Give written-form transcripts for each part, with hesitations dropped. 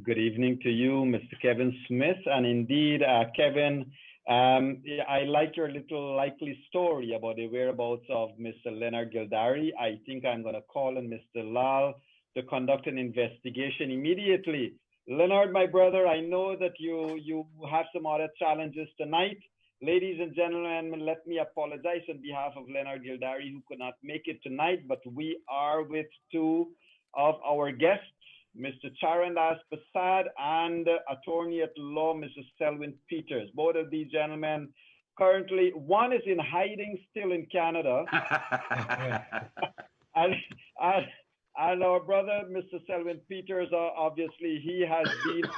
Good evening to you, Mr. Kevin Smith. And indeed, Kevin, yeah, I like your little likely story about the whereabouts of Mr. Leonard Gildarie. I think I'm going to call on Mr. Lal to conduct an investigation immediately. Leonard, my brother, I know that you have some other challenges tonight. Ladies and gentlemen, let me apologize on behalf of Leonard Gildarie, who could not make it tonight, but we are with two of our guests, Mr. Charandas Prasad and attorney at law, Mr. Selwyn Peters. Both of these gentlemen currently, one is in hiding still in Canada. and, and, and our brother, Mr. Selwyn Peters, obviously, he has been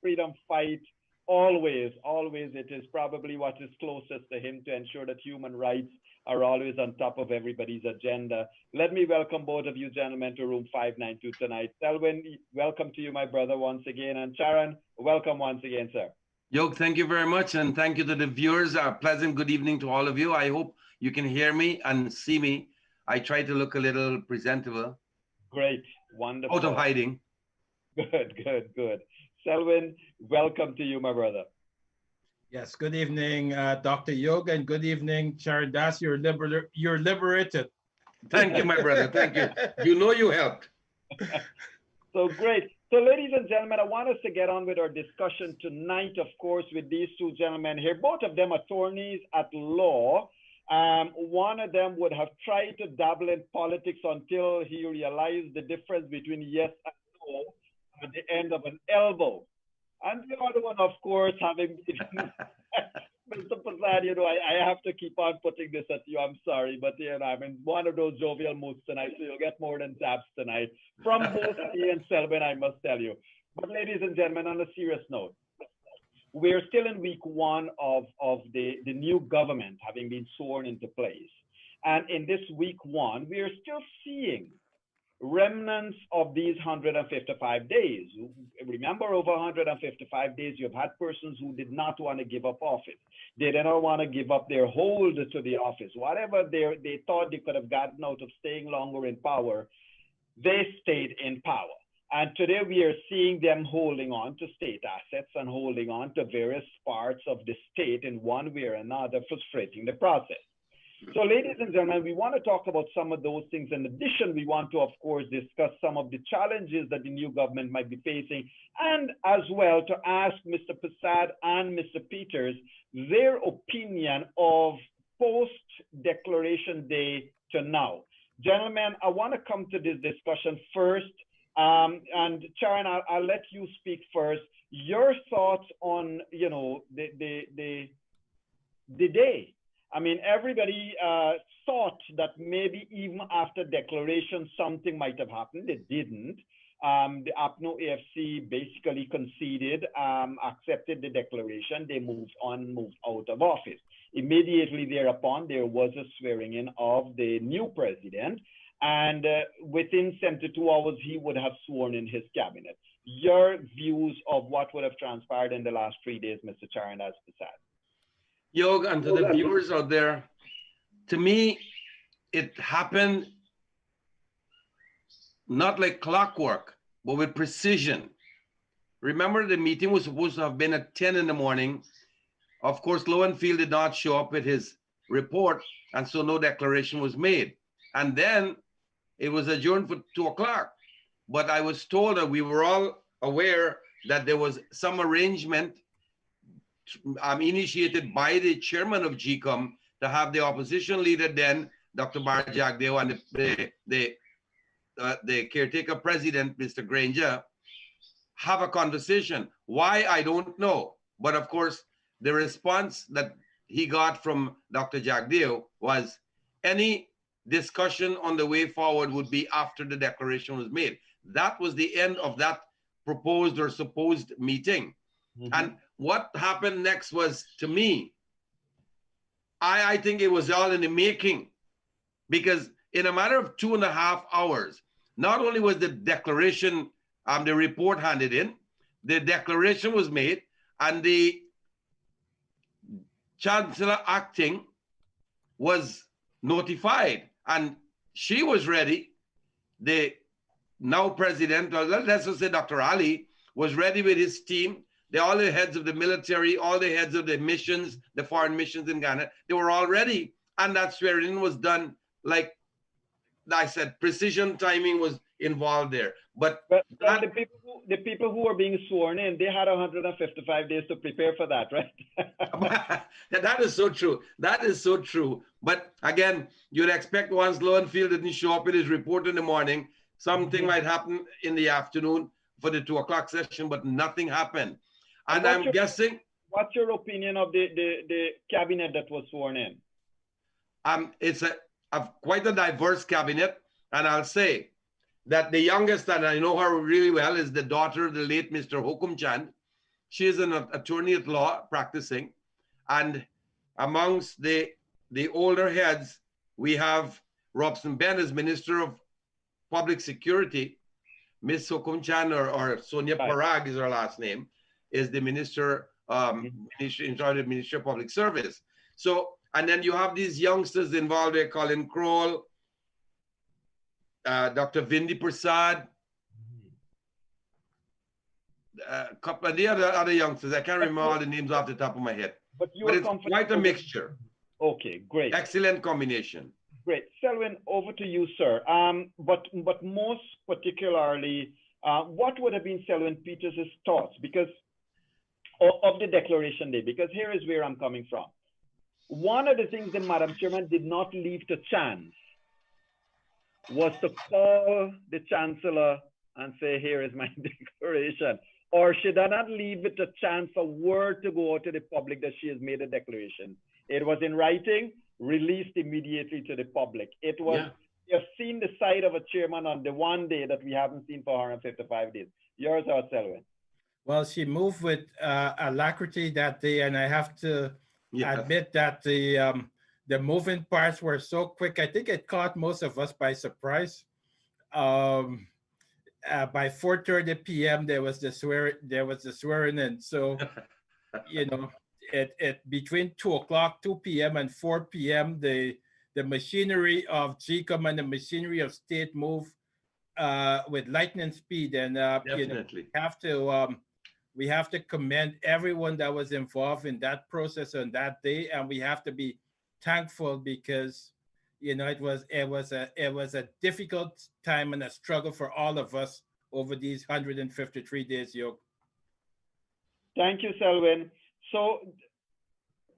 freedom fight always. It is probably what is closest to him to ensure that human rights are always on top of everybody's agenda. Let me welcome both of you gentlemen to room 592 tonight. Selwyn, welcome to you, my brother, once again. And Charan, welcome once again, sir. Yog, thank you very much. And thank you to the viewers. A pleasant good evening to all of you. I hope you can hear me and see me. I try to look a little presentable. Great, wonderful. Out of hiding. Good. Selwyn, welcome to you, my brother. Yes, good evening, Dr. Yoga, and good evening, Charandas. You're liberated. Thank you, my brother. Thank you. You know you helped. So great. So ladies and gentlemen, I want us to get on with our discussion tonight, of course, with these two gentlemen here, both of them attorneys at law. One of them would have tried to dabble in politics until he realized the difference between yes and no at the end of an elbow. And the other one, of course, having been Mr. Prasad, I have to keep on putting this at you. I'm sorry, but I'm in one of those jovial moods tonight, so you'll get more than taps tonight from both me and Selwyn, I must tell you. But ladies and gentlemen, on a serious note, we're still in week one of the new government having been sworn into place. And in this week one, we are still seeing remnants of these 155 days. Remember, over 155 days, you've had persons who did not want to give up office. They did not want to give up their hold to the office. Whatever they thought they could have gotten out of staying longer in power, they stayed in power. And today we are seeing them holding on to state assets and holding on to various parts of the state in one way or another, frustrating the process. So ladies and gentlemen, we want to talk about some of those things. In addition, we want to, of course, discuss some of the challenges that the new government might be facing, and as well to ask Mr. Prasad and Mr. Peters their opinion of post-declaration day to now. Gentlemen, I want to come to this discussion first. And Charan, I'll let you speak first. Your thoughts on, the day. I mean, everybody thought that maybe even after declaration, something might have happened. It didn't. The APNO AFC basically conceded, accepted the declaration. They moved out of office. Immediately thereupon, there was a swearing in of the new president. And within 72 hours, he would have sworn in his cabinet. Your views of what would have transpired in the last 3 days, Mr. Charandas Prasad? Yog, and to the viewers out there, to me, it happened not like clockwork, but with precision. Remember, the meeting was supposed to have been at 10 in the morning. Of course, Lowenfield did not show up with his report, and so no declaration was made. And then it was adjourned for 2 o'clock. But I was told that we were all aware that there was some arrangement initiated by the chairman of GCOM to have the opposition leader then, Dr. Mahadeo, and the caretaker president, Mr. Granger, have a conversation. Why, I don't know. But of course, the response that he got from Dr. Jagdeo was any discussion on the way forward would be after the declaration was made. That was the end of that proposed or supposed meeting. Mm-hmm. And what happened next was, to me, I think it was all in the making, because in a matter of 2.5 hours, not only was the declaration, the report handed in, the declaration was made, and the Chancellor acting was notified, and she was ready. The now president, or let's just say Dr. Ali, was ready with his team. All the heads of the military, all the heads of the missions, the foreign missions in Ghana, they were all ready. And that swearing was done, like I said, precision timing was involved there. But the people who were being sworn in, they had 155 days to prepare for that, right? That is so true. That is so true. But again, you'd expect once Lowenfield didn't show up with his report in the morning, something might happen in the afternoon for the 2 o'clock session, but nothing happened. And I'm guessing. What's your opinion of the cabinet that was sworn in? It's quite a diverse cabinet, and I'll say that the youngest, and I know her really well, is the daughter of the late Mr. Hokum Chand. She is an attorney at law practicing, and amongst the older heads, we have Robson Ben as Minister of Public Security. Miss Hokum Chand, or Sonia Parag is her last name, is the Minister in charge of Ministry of Public Service. So, and then you have these youngsters involved there, Colin Kroll, Dr. Vindi Prasad, couple of the other youngsters. I can't remember all the names off the top of my head. But it's quite a mixture. Okay, great. Excellent combination. Great. Selwyn, over to you, sir. But most particularly, what would have been Selwyn Peters' thoughts because of the Declaration Day? Because here is where I'm coming from. One of the things that Madam Chairman did not leave to chance was to call the Chancellor and say, here is my declaration. Or she did not leave it to chance for word to go out to the public that she has made a declaration. It was in writing, released immediately to the public. It was, you've seen the side of a chairman on the one day that we haven't seen for 155 days. Yours or Selwyn? Well, she moved with alacrity that day, and I have to admit that the moving parts were so quick. I think it caught most of us by surprise. By 4:30 p.m. there was the swearing in. So, you know, it between 2 p.m. and 4 p.m. the machinery of GCOM and the machinery of state moved with lightning speed, and you know, we have to commend everyone that was involved in that process on that day, and we have to be thankful because, you know, it was a difficult time and a struggle for all of us over these 153 days, Yoke. Thank you, Selwyn. So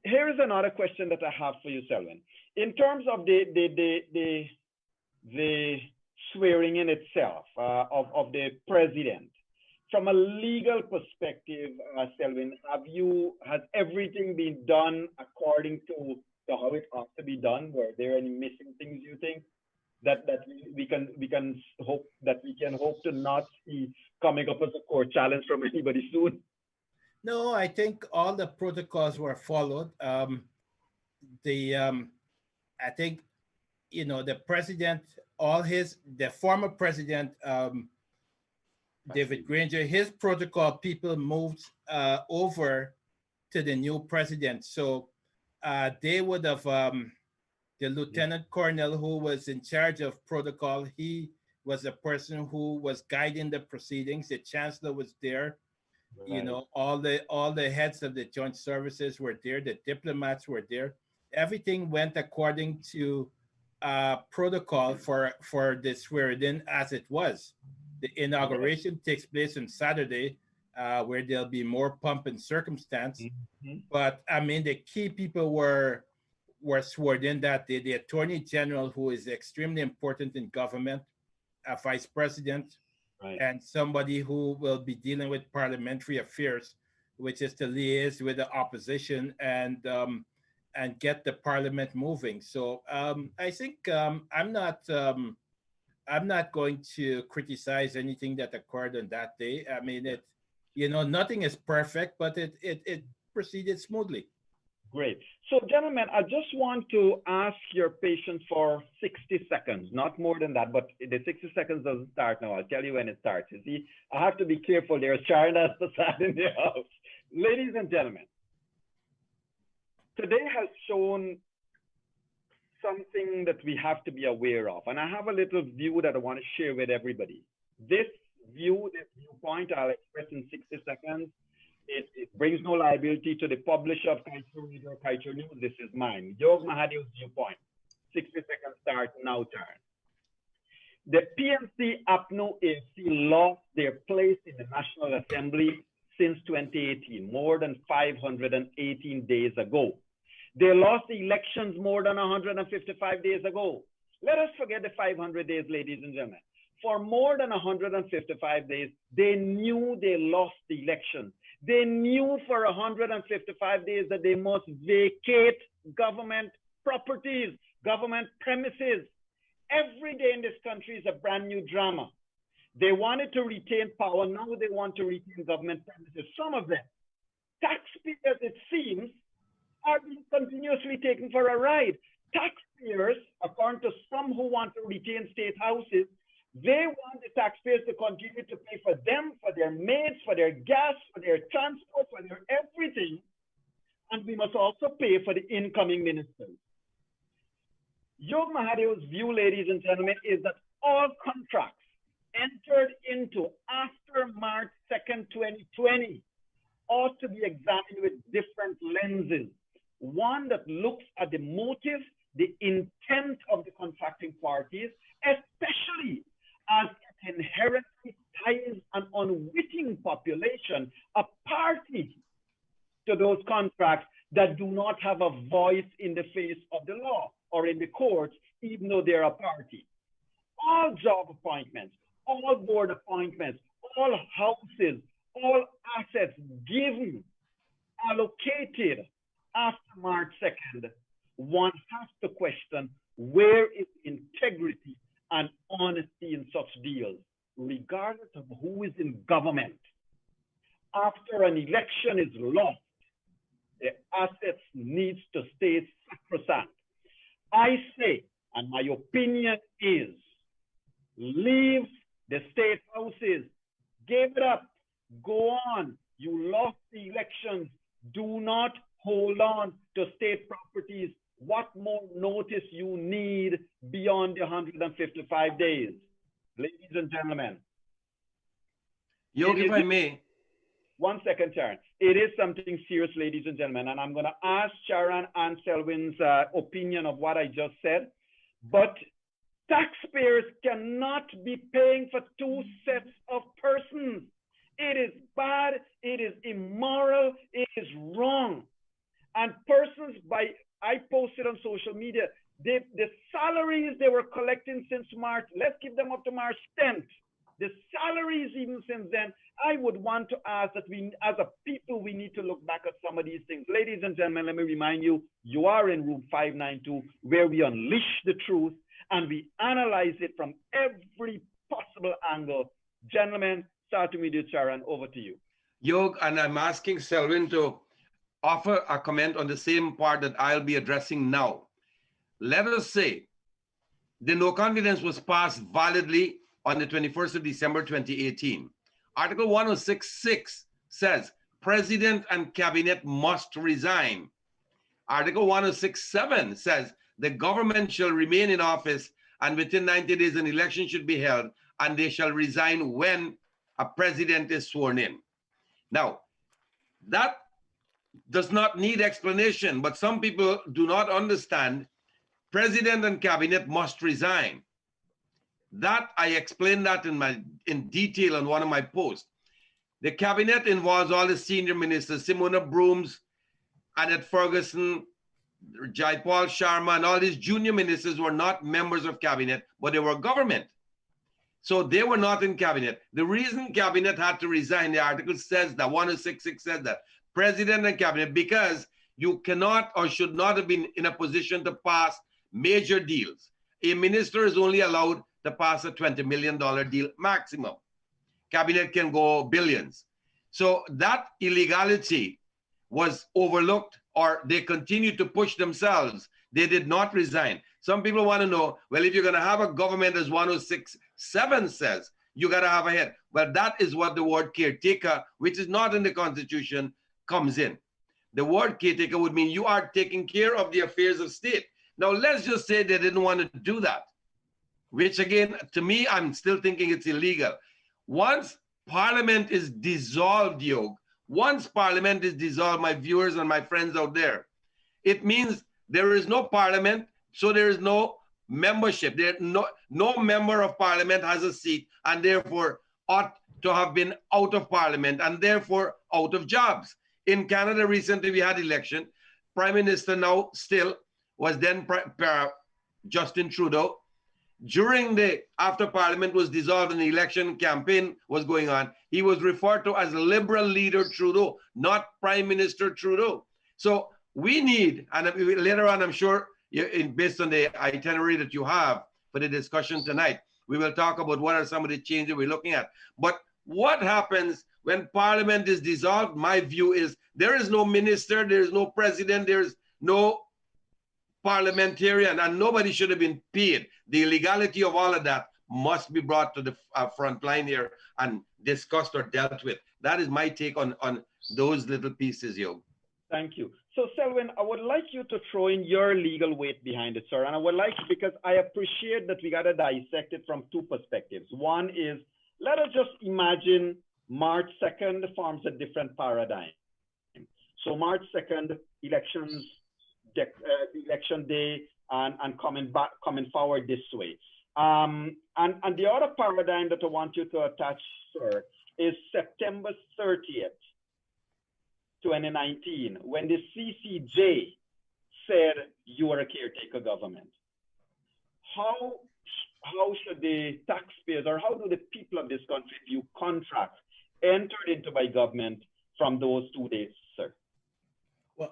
here is another question that I have for you, Selwyn. In terms of the swearing in itself of the president, from a legal perspective, Selwyn, has everything been done according to how it ought to be done? Were there any missing things you think that we can hope to not see coming up as a court challenge from anybody soon? No, I think all the protocols were followed. I think, you know, the president, the former president, David Granger, his protocol people moved over to the new president. So they would have, the lieutenant colonel who was in charge of protocol, he was the person who was guiding the proceedings. The chancellor was there. Right. You know, all the heads of the joint services were there. The diplomats were there. Everything went according to protocol for the swearing in as it was. The inauguration takes place on Saturday, where there'll be more pomp and circumstance. Mm-hmm. But I mean, the key people were sworn in that day. The Attorney General, who is extremely important in government, a vice president, right, and somebody who will be dealing with parliamentary affairs, which is to liaise with the opposition and get the parliament moving. So I think I'm not going to criticize anything that occurred on that day. I mean, nothing is perfect, but it proceeded smoothly. Great. So, gentlemen, I just want to ask your patience for 60 seconds, not more than that, but the 60 seconds doesn't start now. I'll tell you when it starts. You see, I have to be careful. There's Charles Assad in the house. Ladies and gentlemen, today has shown something that we have to be aware of. And I have a little view that I want to share with everybody. This view this viewpoint, I'll express in 60 seconds. It brings no liability to the publisher of Kaieteur News. This is mine. Yog Mahadeo's viewpoint. 60 seconds start now, turn. The PNC APNO AC lost their place in the National Assembly since 2018, more than 518 days ago. They lost the elections more than 155 days ago. Let us forget the 500 days, ladies and gentlemen. For more than 155 days, they knew they lost the election. They knew for 155 days that they must vacate government properties, government premises. Every day in this country is a brand new drama. They wanted to retain power. Now they want to retain government premises. Some of them, taxpayers, it seems, are being continuously taken for a ride. Taxpayers, according to some who want to retain state houses, they want the taxpayers to continue to pay for them, for their maids, for their gas, for their transport, for their everything. And we must also pay for the incoming ministers. Yog Mahadeo's view, ladies and gentlemen, is that all contracts entered into after March 2nd, 2020 ought to be examined with different lenses. One that looks at the motive, the intent of the contracting parties, especially as it inherently ties an unwitting population, a party to those contracts that do not have a voice in the face of the law or in the courts, even though they're a party. All job appointments, all board appointments, all houses, all assets given, allocated after March 2nd, one has to question where is integrity and honesty in such deals, regardless of who is in government. After an election is lost, the assets needs to stay sacrosanct. I say, and my opinion is, leave the state houses, give it up, go on. You lost the elections. Do not hold on to state properties. What more notice you need beyond the 155 days? Ladies and gentlemen. Yog, if I may. 1 second, Sharon. It is something serious, ladies and gentlemen, and I'm going to ask Sharon and Selwyn's opinion of what I just said. But taxpayers cannot be paying for two sets of persons. It is bad, it is immoral, it is wrong. And persons, I posted on social media, the salaries they were collecting since March, let's give them up to March 10th. The salaries even since then, I would want to ask that we, as a people, we need to look back at some of these things. Ladies and gentlemen, let me remind you, you are in room 592, where we unleash the truth and we analyze it from every possible angle. Gentlemen, starting with you, Sharon, over to you. Yog, and I'm asking Selwyn to offer a comment on the same part that I'll be addressing now. Let us say the no confidence was passed validly on the 21st of December, 2018. Article 106.6 says, President and Cabinet must resign. Article 106.7 says, the government shall remain in office and within 90 days an election should be held and they shall resign when a president is sworn in. Now, that does not need explanation, but some people do not understand President and Cabinet must resign. That I explained that in detail on one of my posts. The cabinet involves all the senior ministers, Simona Brooms, Annette Ferguson, Jaipal Sharma, and all these junior ministers were not members of cabinet, but they were government. So they were not in cabinet. The reason cabinet had to resign, the article says that 106.6 says that president and cabinet, because you cannot or should not have been in a position to pass major deals. A minister is only allowed to pass a $20 million deal maximum. Cabinet can go billions. So that illegality was overlooked, or they continued to push themselves. They did not resign. Some people want to know, well, if you're going to have a government, as 106.7 says, you got to have a head. Well, that is what the word caretaker, which is not in the Constitution, comes in. The word caretaker would mean you are taking care of the affairs of state. Now, let's just say they didn't want to do that, which again, to me, I'm still thinking it's illegal. Once Parliament is dissolved, Yog, once Parliament is dissolved, my viewers and my friends out there, it means there is no Parliament, so there is no membership. No member of Parliament has a seat and therefore ought to have been out of Parliament and therefore out of jobs. In Canada recently we had election. Prime Minister now still was then Justin Trudeau. During after Parliament was dissolved and the election campaign was going on, he was referred to as Liberal leader Trudeau, not Prime Minister Trudeau. So we need, and later on, I'm sure, based on the itinerary that you have for the discussion tonight, we will talk about what are some of the changes we're looking at. But what happens when Parliament is dissolved? My view is there is no minister, there is no president, there is no parliamentarian, and nobody should have been paid. The illegality of all of that must be brought to the front line here and discussed or dealt with. That is my take on those little pieces, Yo. Thank you. So, Selwyn, I would like you to throw in your legal weight behind it, sir. And I would like, because I appreciate that we got to dissect it from two perspectives. One is, let us just imagine March 2nd forms a different paradigm. So March 2nd, elections, election day, and coming forward this way. And the other paradigm that I want you to attach, sir, is September 30th, 2019, when the CCJ said you are a caretaker government. How should the taxpayers, or how do the people of this country view contracts entered into by government from those 2 days, sir?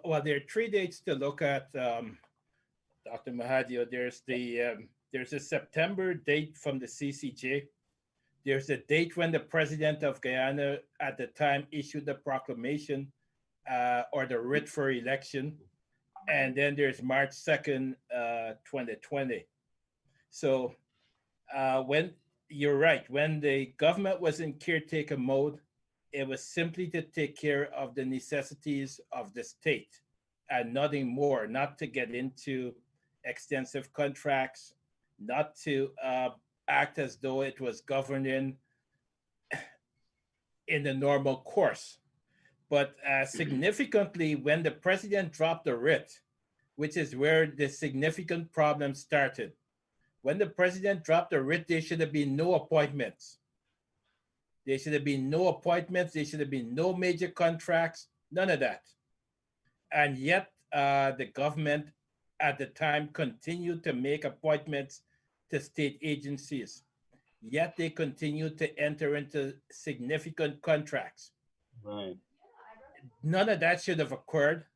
Well, there are 3 dates to look at, Dr. Mahadeo. There's a September date from the CCJ. There's a date when the president of Guyana at the time issued the proclamation or the writ for election. And then there's March 2nd, 2020. So when you're right, when the government was in caretaker mode, it was simply to take care of the necessities of the state and nothing more, not to get into extensive contracts, not to act as though it was governing in the normal course. But significantly, when the president dropped the writ, which is where the significant problem started, when the president dropped the writ, there should have been no appointments. There should have been no appointments. There should have been no major contracts, none of that. And yet the government at the time continued to make appointments to state agencies. Yet they continued to enter into significant contracts. Right. None of that should have occurred.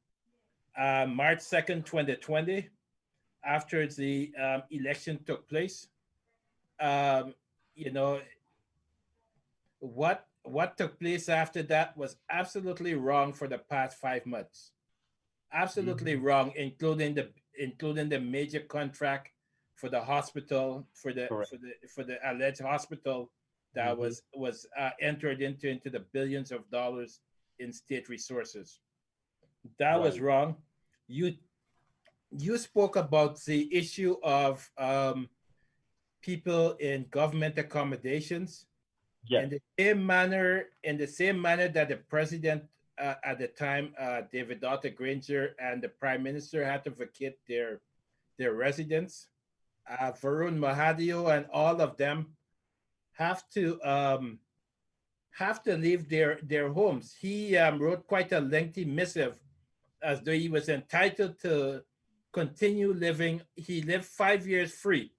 March 2nd, 2020, after the election took place, what took place after that was absolutely wrong for the past 5 months. Absolutely wrong, including the major contract for the hospital, for the alleged hospital that was entered into the billions of dollars in state resources. That was wrong. You spoke about the issue of people in government accommodations. Yes. In the same manner that the president at the time, David Arthur Granger, and the prime minister had to vacate their residence, Varun Mahadeo and all of them have to leave their homes. He wrote quite a lengthy missive as though he was entitled to continue living. He lived 5 years free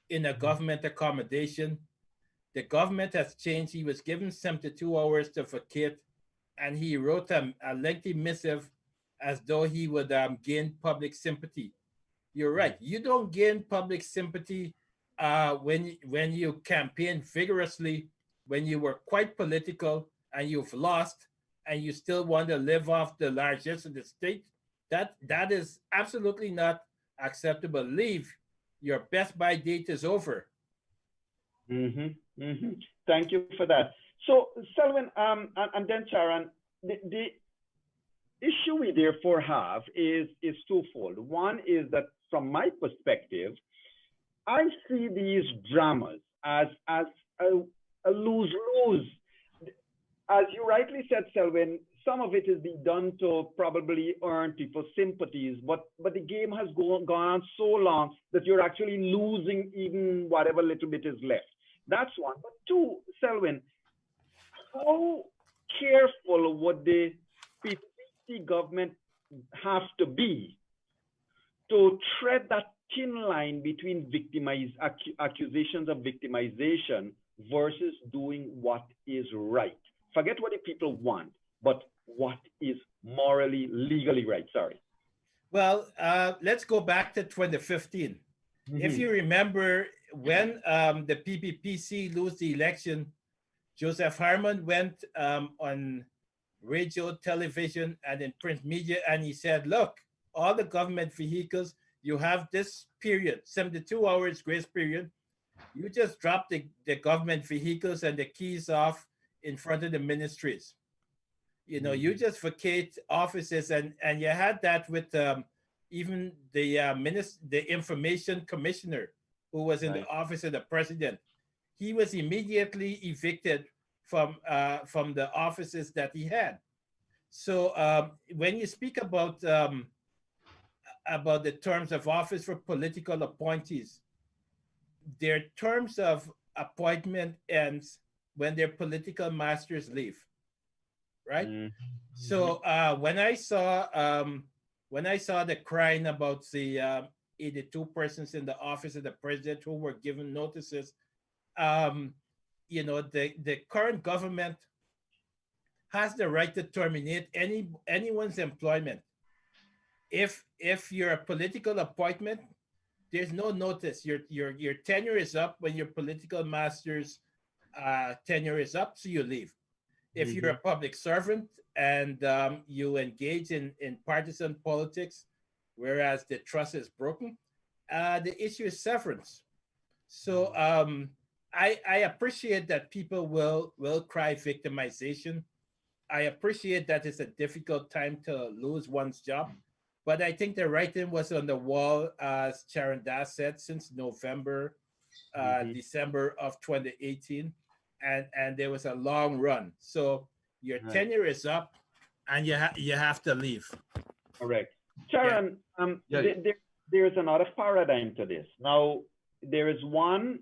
in a government accommodation. The government has changed. He was given 72 hours to vacate, and he wrote a lengthy missive as though he would gain public sympathy. You're right. You don't gain public sympathy when you campaign vigorously, when you were quite political and you've lost, and you still want to live off the largesse of the state. That is absolutely not acceptable. Leave. Your best by date is over. Thank you for that. So, Selwyn, and then Sharon, the issue we therefore have is twofold. One is that from my perspective, I see these dramas as a lose-lose. As you rightly said, Selwyn, some of it is being done to probably earn people's sympathies, but the game has gone on so long that you're actually losing even whatever little bit is left. That's one. But two, Selwyn, how careful would the PPP government have to be to tread that thin line between accusations of victimization versus doing what is right? Forget what the people want, but what is morally, legally right. Sorry. Well, let's go back to 2015. If you remember, when the PPPC lose the election, Joseph Harmon went on radio, television, and in print media, and he said, look, all the government vehicles, you have this period, 72 hours grace period. You just drop the government vehicles and the keys off in front of the ministries. You know, you just vacate offices, and you had that with even the information commissioner who was in the office of the president. He was immediately evicted from the offices that he had. So when you speak about the terms of office for political appointees, their terms of appointment ends when their political masters leave, right? So when I saw the crying about the 82 persons in the office of the president who were given notices, you know, the current government has the right to terminate anyone's employment. If you're a political appointment, there's no notice. Your tenure is up when your political master's tenure is up, so you leave. If you're a public servant and you engage in partisan politics, whereas the trust is broken, the issue is severance. So I appreciate that people will cry victimization. I appreciate that it's a difficult time to lose one's job. But I think the writing was on the wall, as Sharon Das said, since November, December of 2018. And there was a long run. So your tenure is up and you have to leave. Correct. Sharon, there's another paradigm to this. Now, there is one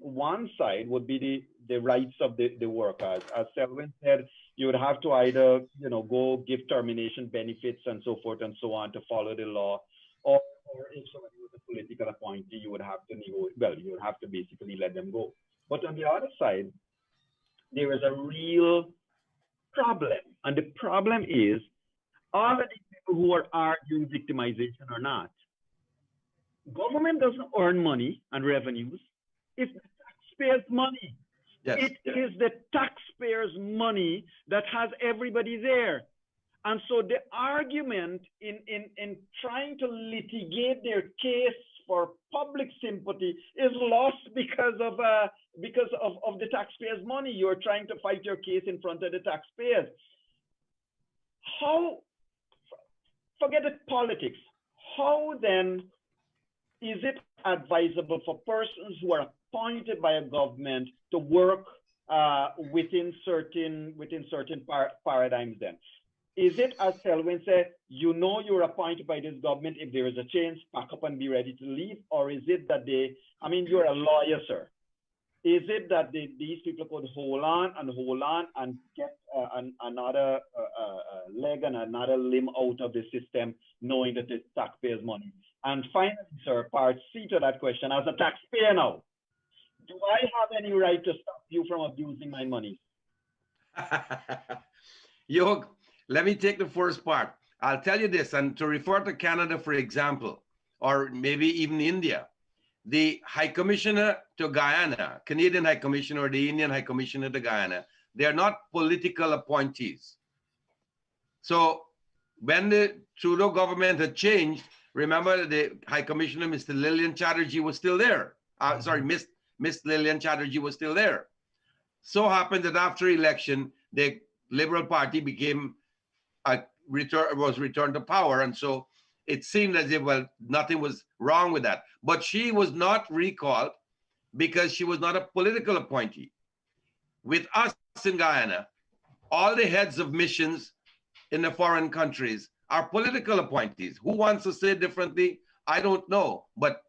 side would be the rights of the workers. As Selwyn said, you would have to either, you know, go give termination benefits and so forth and so on to follow the law, or if somebody was a political appointee, you would have to you would have to basically let them go. But on the other side, there is a real problem. And the problem is, all of these people who are arguing victimization or not, government doesn't earn money and revenues. It's the taxpayers' money. Yes. It is the taxpayers' money that has everybody there. And so the argument in trying to litigate their case for public sympathy is lost because of the taxpayers' money. You're trying to fight your case in front of the taxpayers. How, forget the politics, how then is it advisable for persons who are appointed by a government to work within certain paradigms then? Is it, as Selwyn said, you know you're appointed by this government, if there is a change, pack up and be ready to leave? Or is it that you're a lawyer, sir. Is it that these people could hold on and get another leg and another limb out of the system, knowing that it's taxpayers' money? And finally, sir, part C to that question, as a taxpayer now, do I have any right to stop you from abusing my money? Yo, let me take the first part. I'll tell you this, and to refer to Canada, for example, or maybe even India, the High Commissioner to Guyana, Canadian High Commissioner or the Indian High Commissioner to Guyana, they are not political appointees. So when the Trudeau government had changed, remember the High Commissioner, Mr. Lillian Chatterjee, was still there. Sorry, Miss Lillian Chatterjee was still there. So happened that after election, the Liberal Party became was returned to power, and so it seemed as if, well, nothing was wrong with that. But she was not recalled because she was not a political appointee. with us in Guyana, all the heads of missions in the foreign countries are political appointees. Who wants to say differently? I don't know. But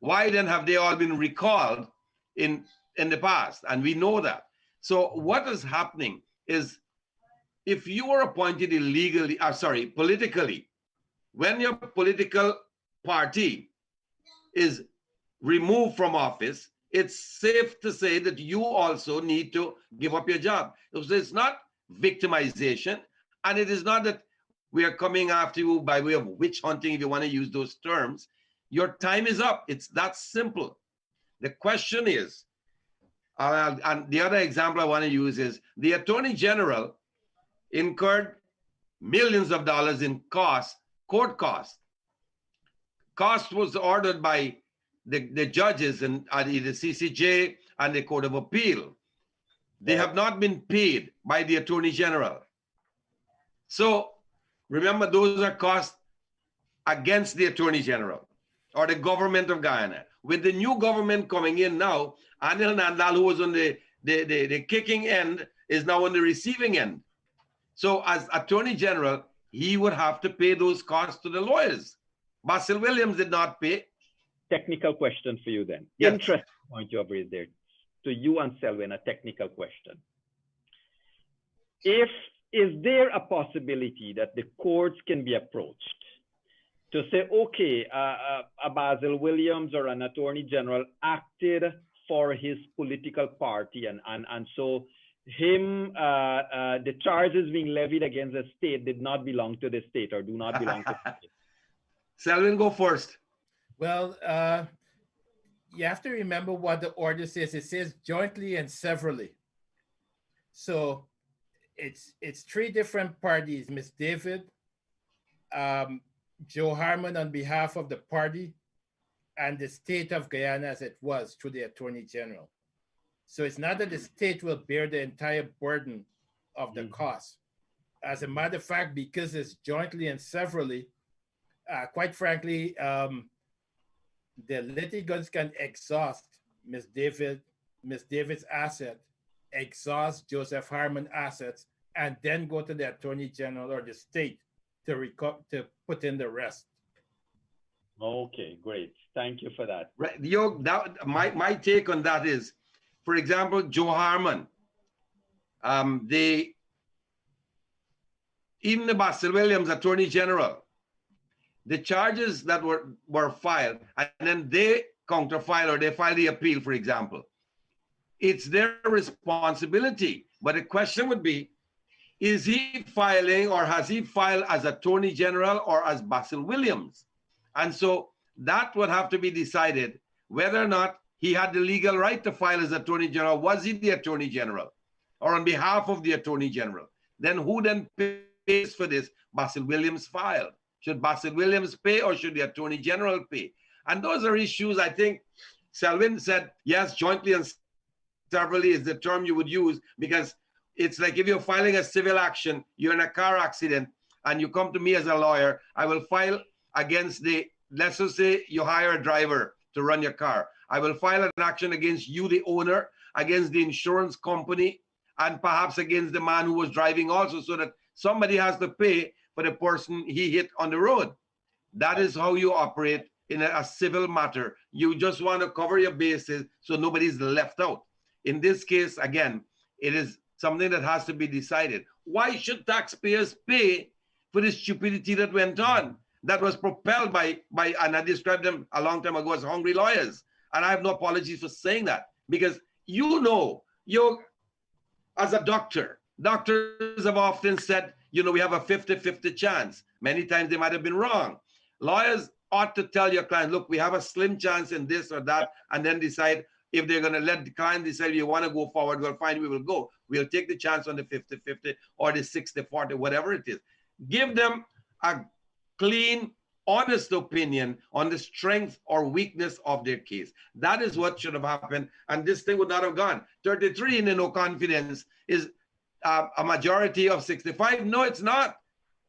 why then have they all been recalled in the past? And we know that. So what is happening is, if you are appointed illegally, politically, when your political party is removed from office, it's safe to say that you also need to give up your job. So it's not victimization, and it is not that we are coming after you by way of witch hunting, if you want to use those terms. Your time is up. It's that simple. The question is, and the other example I want to use is, the Attorney General incurred millions of dollars in costs, court costs. Cost was ordered by the judges and the CCJ and the Court of Appeal. They have not been paid by the Attorney General. So remember, those are costs against the Attorney General or the government of Guyana. With the new government coming in now, Anil Nandal, who was on the kicking end, is now on the receiving end. So as Attorney General, he would have to pay those costs to the lawyers. Basil Williams did not pay. Technical question for you then. Yes. Interesting point you have raised there. To you and Selwyn, a technical question. Is there a possibility that the courts can be approached to say, okay, a Basil Williams or an Attorney General acted for his political party, and so the charges being levied against the state did not belong to the state or do not belong to the state? Selwyn, go first. Well, you have to remember what the order says. It says jointly and severally. So it's three different parties: Ms. David, Joe Harmon on behalf of the party, and the state of Guyana as it was through the Attorney General. So it's not that the state will bear the entire burden of the cost. As a matter of fact, because it's jointly and severally, quite frankly, the litigants can exhaust Ms. David's asset, exhaust Joseph Harmon's assets, and then go to the Attorney General or the state to put in the rest. Okay, great. Thank you for that. Right. My take on that is, for example, Joe Harmon, even the Basil Williams Attorney General, the charges that were filed, and then they counterfile or they file the appeal, for example, it's their responsibility. But the question would be, is he filing or has he filed as Attorney General or as Basil Williams? And so that would have to be decided whether or not he had the legal right to file as Attorney General. Was he the Attorney General or on behalf of the Attorney General? Then who then pays for this? Basil Williams filed. Should Basil Williams pay or should the Attorney General pay? And those are issues, I think Selwyn said, yes, jointly and severally is the term you would use, because it's like if you're filing a civil action, you're in a car accident, and you come to me as a lawyer, I will file against let's just say you hire a driver to run your car. I will file an action against you, the owner, against the insurance company, and perhaps against the man who was driving also, so that somebody has to pay for the person he hit on the road. That is how you operate in a civil matter. You just want to cover your bases so nobody's left out. In this case, again, it is something that has to be decided. Why should taxpayers pay for the stupidity that went on, that was propelled by and I described them a long time ago as hungry lawyers? And I have no apologies for saying that, because as a doctor, doctors have often said, we have a 50-50 chance. Many times they might have been wrong. Lawyers ought to tell your client, look, we have a slim chance in this or that, and then decide if they're going to let the client decide, you want to go forward, well, fine, we will go. We'll take the chance on the 50-50 or the 60-40, whatever it is. Give them a clean, honest opinion on the strength or weakness of their case. That is what should have happened, and this thing would not have gone. 33 in the no confidence is a majority of 65. No, it's not.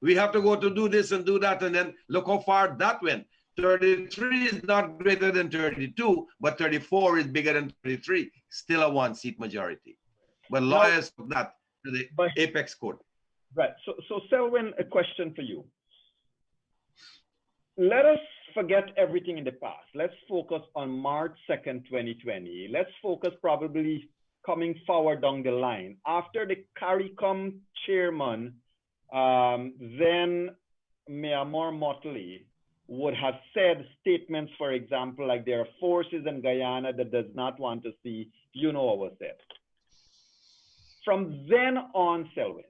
We have to go to do this and do that, and then look how far that went. 33 is not greater than 32, but 34 is bigger than 33. Still a one-seat majority. But Now, lawyers took that to the apex court. right. So Selwyn, a question for you. Let us forget everything in the past. Let's focus on March 2nd, 2020. Let's focus probably coming forward down the line. After the CARICOM chairman, then Mayor Motley would have said statements, for example, like there are forces in Guyana that does not want to see, you know what was said. From then on, Selwyn,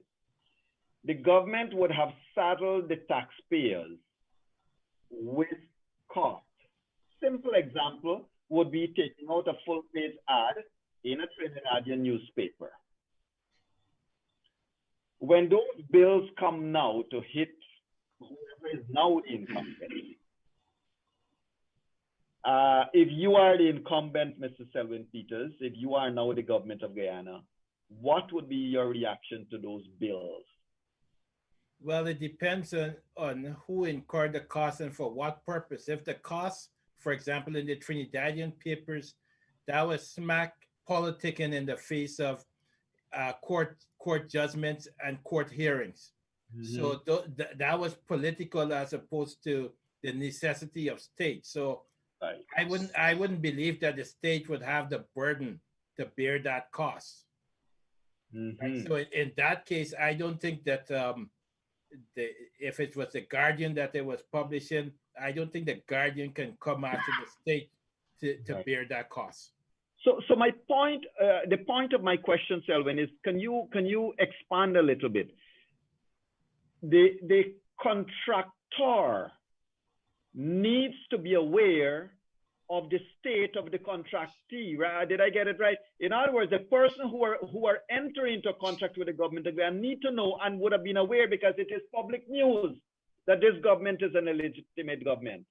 the government would have saddled the taxpayers with cost. Simple example would be taking out a full-page ad in a Trinidadian newspaper. When those bills come now to hit whoever is now the incumbent, if you are the incumbent, Mr. Selwyn Peters, if you are now the government of Guyana, what would be your reaction to those bills? Well, it depends on who incurred the cost and for what purpose. If the cost, for example, in the Trinidadian papers, that was smack politicking in the face of court judgments and court hearings. So that was political as opposed to the necessity of state. So I wouldn't believe that the state would have the burden to bear that cost. And so in that case, I don't think that if it was the Guardian that they was publishing, I don't think the Guardian can come after the state to bear that cost. So my point, the point of my question, Selwyn, is can you expand a little bit? The contractor needs to be aware of the state of the contractee, right? Did I get it right? In other words, the person who are entering into a contract with the government need to know and would have been aware because it is public news that this government is an illegitimate government.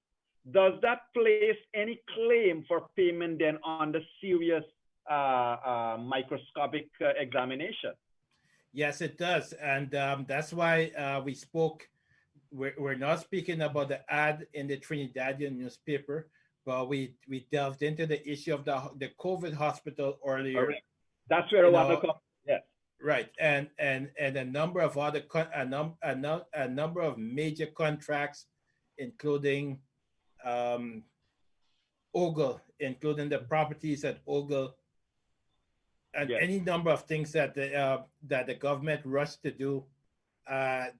Does that place any claim for payment then on the serious microscopic examination? Yes, it does. And that's why we spoke, we're not speaking about the ad in the Trinidadian newspaper, but we delved into the issue of the COVID hospital earlier. Right. That's where I want to come. Yes. Right, and a number of other a number of major contracts, including Ogle, including the properties at Ogle, and any number of things that the government rushed to do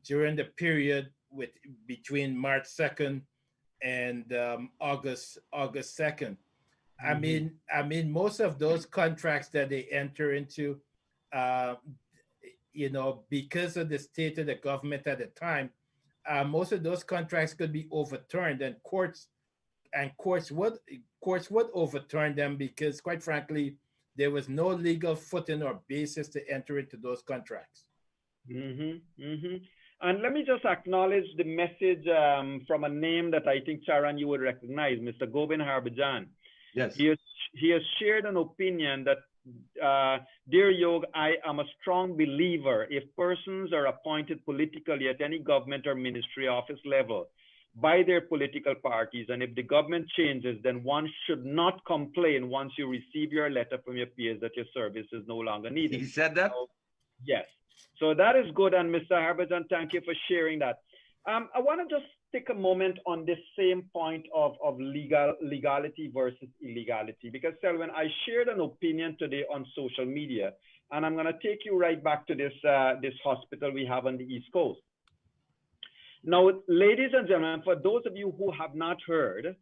during the period between March 2nd and August 2nd. I mean, most of those contracts that they enter into, because of the state of the government at the time, most of those contracts could be overturned, and courts would overturn them because, quite frankly, there was no legal footing or basis to enter into those contracts. And let me just acknowledge the message from a name that I think, Charan, you would recognize, Mr. Gobind Harbhajan. Yes. He has shared an opinion that, dear Yog, I am a strong believer if persons are appointed politically at any government or ministry office level by their political parties, and if the government changes, then one should not complain once you receive your letter from your peers that your service is no longer needed. He said that? So, yes. So that is good. And Mr. Harbhajan, thank you for sharing that. I want to just take a moment on this same point of legality versus illegality, because Selwyn, I shared an opinion today on social media, and I'm going to take you right back to this hospital we have on the East Coast. Now, ladies and gentlemen, for those of you who have not heard,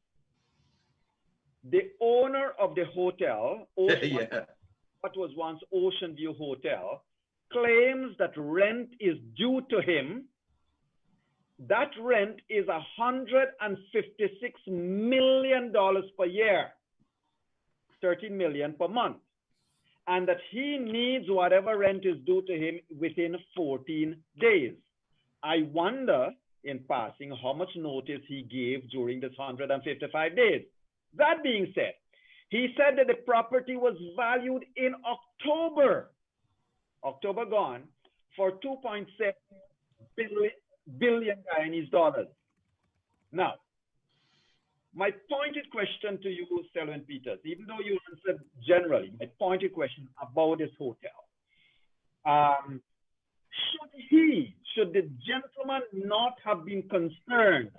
the owner of the hotel, what was once Ocean View Hotel, claims that rent is due to him. That rent is $156 million per year, $13 million per month, and that he needs whatever rent is due to him within 14 days. I wonder, in passing, how much notice he gave during this 155 days. That being said, he said that the property was valued in October gone, for 2.7 billion Guyanese dollars. Now, my pointed question to you, Selwyn Peters, even though you answered generally, my pointed question about this hotel. Should the gentleman not have been concerned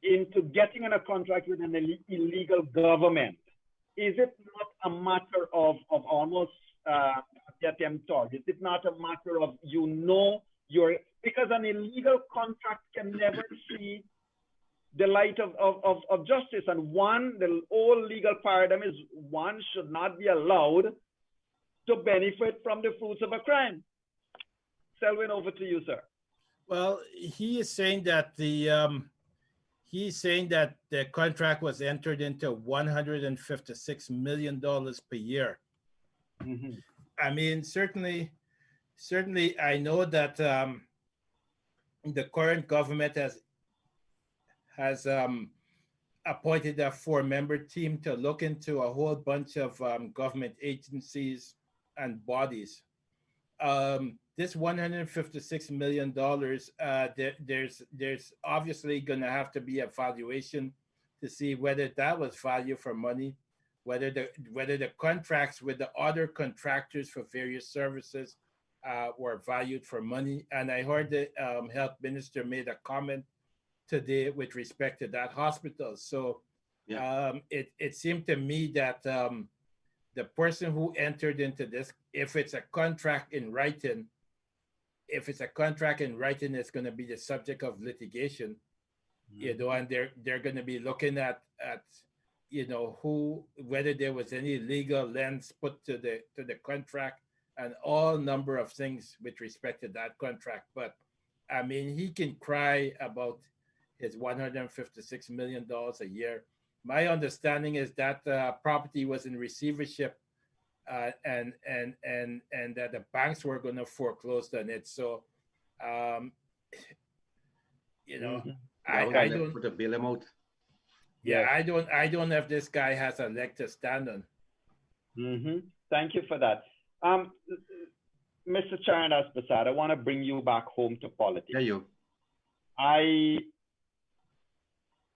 into getting in a contract with an illegal government? Is it not a matter of almost is it not a matter of, because an illegal contract can never see the light of justice. And the old legal paradigm is one should not be allowed to benefit from the fruits of a crime. Selwyn, over to you, sir. Well, he is saying that the contract was entered into $156 million per year. Mm-hmm. I mean, certainly, I know that the current government has appointed a 4-member team to look into a whole bunch of government agencies and bodies. This $156 million, there's obviously going to have to be a valuation to see whether that was value for money, whether the contracts with the other contractors for various services were valued for money. And I heard the health minister made a comment today with respect to that hospital. So yeah. It seemed to me that the person who entered into this, if it's a contract in writing, it's going to be the subject of litigation, and they're going to be looking at whether there was any legal lens put to the contract and all number of things with respect to that contract. But I mean, he can cry about his $156 million a year. My understanding is that property was in receivership, and that the banks were going to foreclose on it. So, I don't put a bail amount. Yeah, I don't know if this guy has a leg to stand on. Mm-hmm. Thank you for that. Mr. Charan Asprasad, I want to bring you back home to politics. Yeah, you.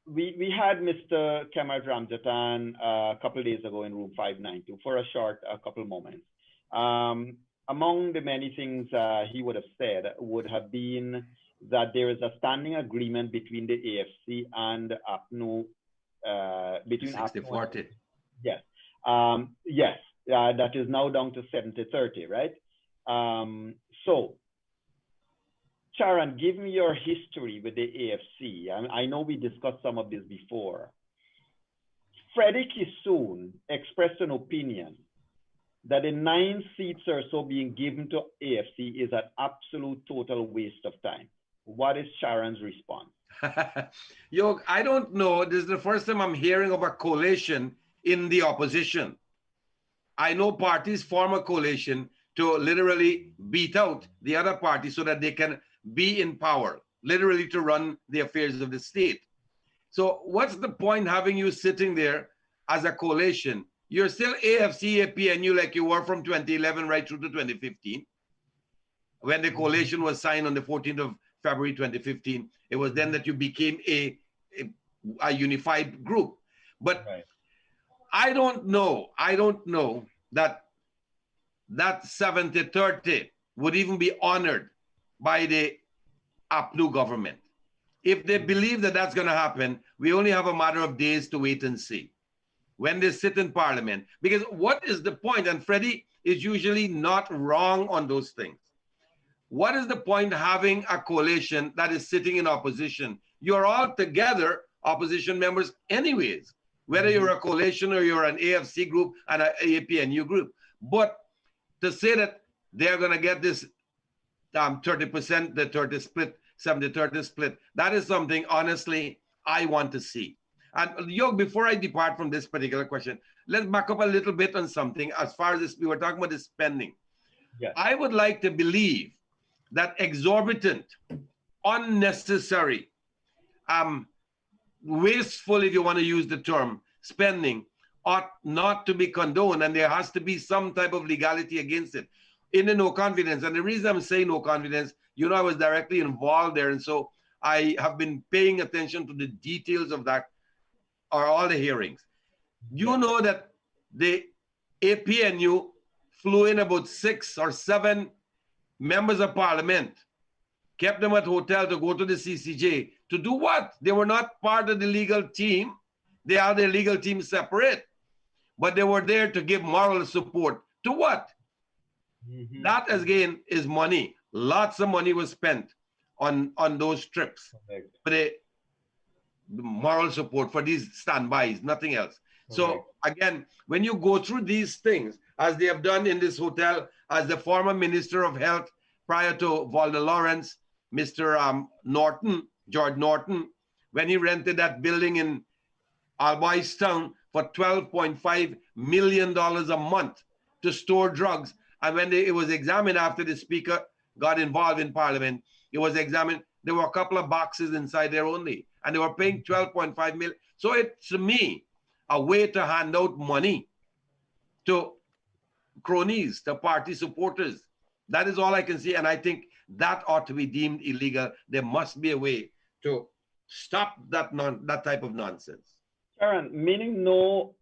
We had Mr. Kemad Ramjatan a couple of days ago in room 592 for a couple moments. Among the many things he would have said would have been that there is a standing agreement between the AFC and APNU, between 60-40. Yes. Yes. That is now down to 70-30, right? So, Charan, give me your history with the AFC. I know we discussed some of this before. Freddie Kissoon expressed an opinion that the 9 seats or so being given to AFC is an absolute total waste of time. What is Charan's response? Yo, I don't know. This is the first time I'm hearing of a coalition in the opposition. I know parties form a coalition to literally beat out the other party so that they can be in power, literally to run the affairs of the state. So what's the point having you sitting there as a coalition? You're still AFC, APNU like you were from 2011 right through to 2015. When the coalition was signed on the 14th of February 2015, it was then that you became a unified group. But right. I don't know that 70-30 would even be honored by the APNU government. If they believe that that's going to happen, we only have a matter of days to wait and see when they sit in parliament. Because what is the point? And Freddie is usually not wrong on those things. What is the point having a coalition that is sitting in opposition? You're all together opposition members anyways, whether you're a coalition or you're an AFC group and an APNU group. But to say that they're going to get this 30%, the 30 split, 70-30 split, that is something, honestly, I want to see. And Yo, before I depart from this particular question, let's back up a little bit on something as far as this, we were talking about the spending. Yes. I would like to believe that exorbitant, unnecessary, wasteful, if you want to use the term, spending ought not to be condoned, and there has to be some type of legality against it. In the no confidence, and the reason I'm saying no confidence, I was directly involved there, and so I have been paying attention to the details of that, or all the hearings. You know that the APNU flew in about 6 or 7 members of parliament, kept them at hotel to go to the CCJ. To do what? They were not part of the legal team. They are the legal team separate. But they were there to give moral support. To what? That, again, is money. Lots of money was spent on those trips. For the moral support, for these standbys, nothing else. So again, when you go through these things, as they have done in this hotel, as the former Minister of Health prior to Valda Lawrence, Mr. Norton, George Norton, when he rented that building in Albice Town for $12.5 million a month to store drugs. And when it was examined after the speaker got involved in parliament, it was examined, there were a couple of boxes inside there only, and they were paying 12.5 million. So it's, to me, a way to hand out money to cronies, to party supporters. That is all I can see, and I think that ought to be deemed illegal. There must be a way to stop that type of nonsense. Aaron, meaning no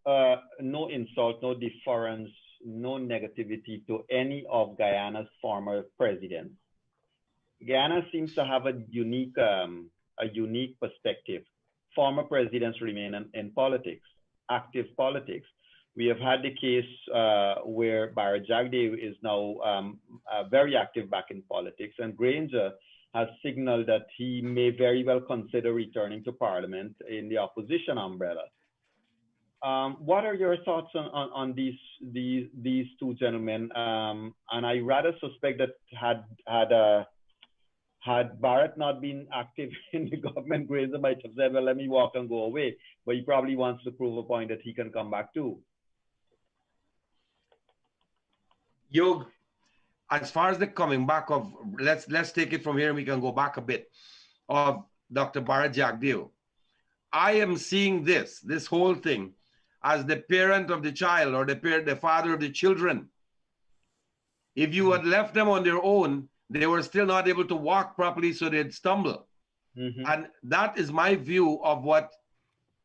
insult, no deference, no negativity to any of Guyana's former presidents. Guyana seems to have a unique perspective. Former presidents remain in politics, active politics. We have had the case where Barra Jagdeo is now very active back in politics, and Granger has signaled that he may very well consider returning to parliament in the opposition umbrella. What are your thoughts on these two gentlemen? And I rather suspect that had Barrett not been active in the government, Granger might have said, well, let me walk and go away. But he probably wants to prove a point that he can come back too. Yog, as far as the coming back of, let's take it from here and we can go back a bit, of Dr. Barra Jagdeo. I am seeing this whole thing as the parent of the child, or the father of the children. If you had left them on their own, they were still not able to walk properly, so they'd stumble. And that is my view of what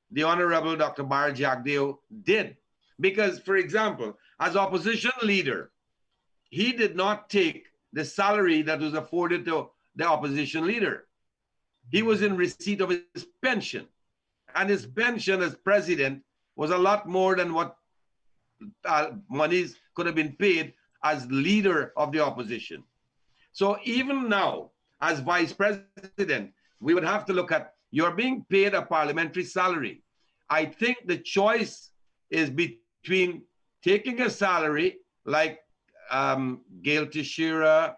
the Honorable Dr. Barra Jagdeo did. Because, for example, as opposition leader, he did not take the salary that was afforded to the opposition leader. He was in receipt of his pension. And his pension as president was a lot more than what monies could have been paid as leader of the opposition. So even now, as vice president, we would have to look at, you're being paid a parliamentary salary. I think the choice is between taking a salary like Gail Teixeira,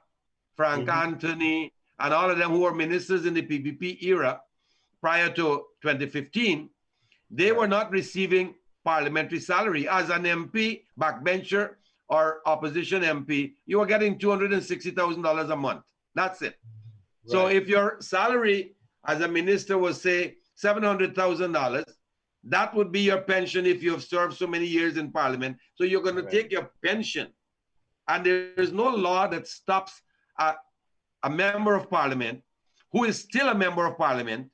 Frank Anthony, and all of them who were ministers in the PPP era prior to 2015, they were not receiving parliamentary salary. As an MP, backbencher, or opposition MP, you were getting $260,000 a month. That's it. Right. So if your salary as a minister was, say, $700,000, that would be your pension if you have served so many years in parliament. So you're going to take your pension. And there's no law that stops a member of parliament who is still a member of parliament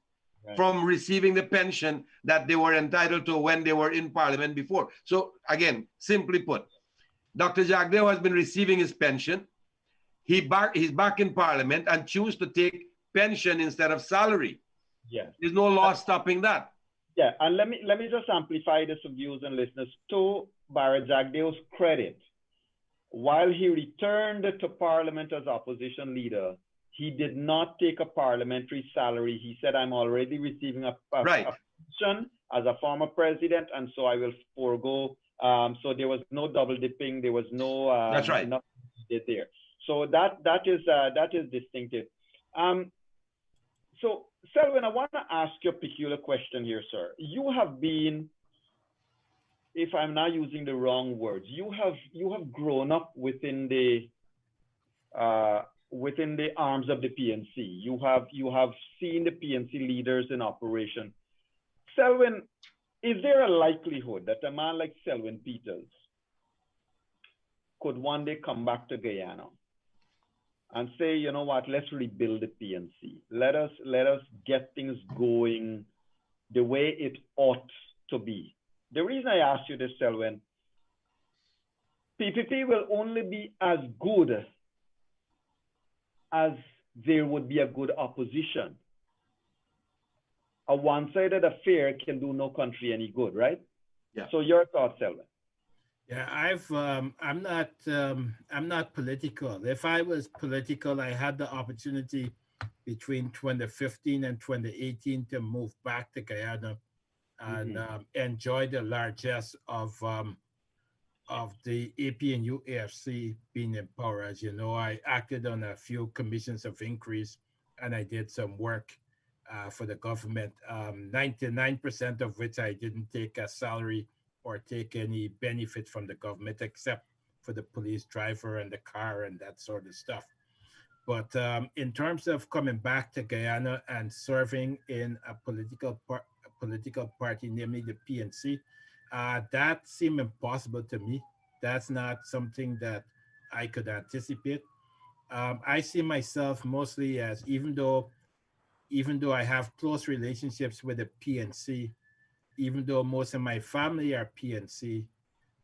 from receiving the pension that they were entitled to when they were in parliament before. So again, simply put, Dr. Jagdeo has been receiving his pension. He's back in parliament and choose to take pension instead of salary. Yes. There's no law stopping that. Yeah, and let me just amplify this for viewers and listeners. To Barra Jagdeo's credit, while he returned to parliament as opposition leader, he did not take a parliamentary salary. He said, I'm already receiving a pension as a former president, and so I will forego. So there was no double dipping. There was no that's right. Nothing he did there. So that is distinctive. So Selwyn, I want to ask you a peculiar question here, sir. You have been, if I'm not using the wrong words, you have grown up within the arms of the PNC. You have seen the PNC leaders in operation. Selwyn, is there a likelihood that a man like Selwyn Peters could one day come back to Guyana and say, you know what, let's rebuild the PNC. Let us get things going the way it ought to be. The reason I asked you this, Selwyn, PPP will only be as good as there would be a good opposition. A one-sided affair can do no country any good, right? Yeah. So your thoughts, Selwyn? Yeah, I'm not political. If I was political, I had the opportunity between 2015 and 2018 to move back to Guyana and enjoy the largesse of the APNU AFC being in power. As you know, I acted on a few commissions of inquiries, and I did some work for the government. 99% of which I didn't take a salary or take any benefit from the government, except for the police driver and the car and that sort of stuff. But in terms of coming back to Guyana and serving in a political party, namely the PNC, that seemed impossible to me. That's not something that I could anticipate. I see myself mostly as, even though I have close relationships with the PNC, even though most of my family are PNC,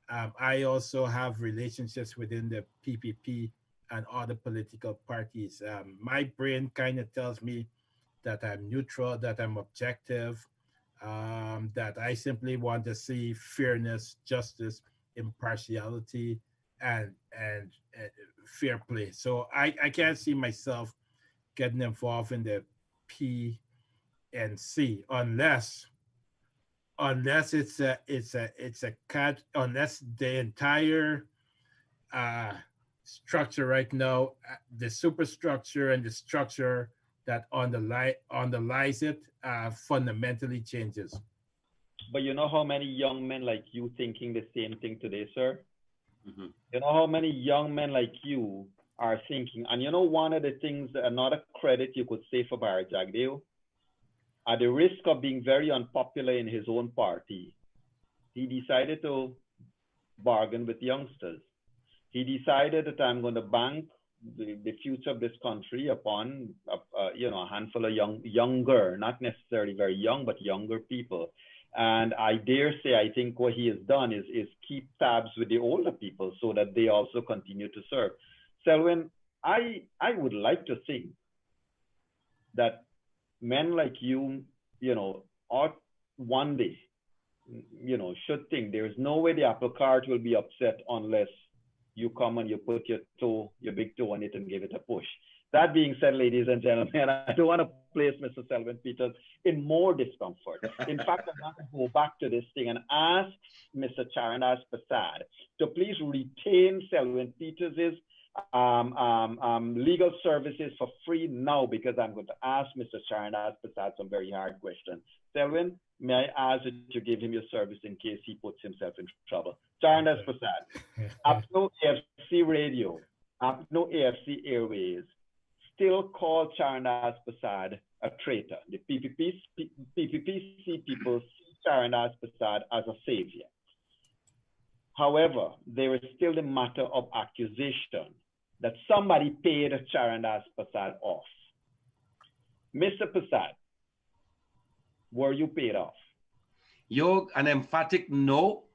I also have relationships within the PPP and other political parties. My brain kind of tells me that I'm neutral, that I'm objective, that I simply want to see fairness, justice, impartiality, and fair play. So I can't see myself getting involved in the PNC unless it's a cut, unless the entire structure right now, the superstructure and the structure that underlies it fundamentally changes. But you know how many young men like you thinking the same thing today, sir? You know how many young men like you are thinking, and you know one of the things, another credit you could say for Barry Jagdeo, at the risk of being very unpopular in his own party, he decided to bargain with youngsters. He decided that I'm going to bank the future of this country upon a handful of younger, not necessarily very young, but younger people. And I dare say, I think what he has done is keep tabs with the older people so that they also continue to serve. Selwyn, I would like to think that men like you, ought one day, should think there is no way the apple cart will be upset unless you come and you put your big toe on it and give it a push. That being said, ladies and gentlemen, I don't want to place Mr. Selwyn Peters in more discomfort. In fact, I'm going to go back to this thing and ask Mr. Charandas Prasad to please retain Selwyn Peters' legal services for free now, because I'm going to ask Mr. Charandas Prasad some very hard questions. Selwyn, may I ask that you give him your service in case he puts himself in trouble? Charandas Prasad, APNO AFC Radio, APNO AFC Airways still call Charandas Prasad a traitor. The PPPC people see Charandas Prasad as a savior. However, there is still the matter of accusation that somebody paid Charandas Prasad off. Mr. Prasad, were you paid off? An emphatic no.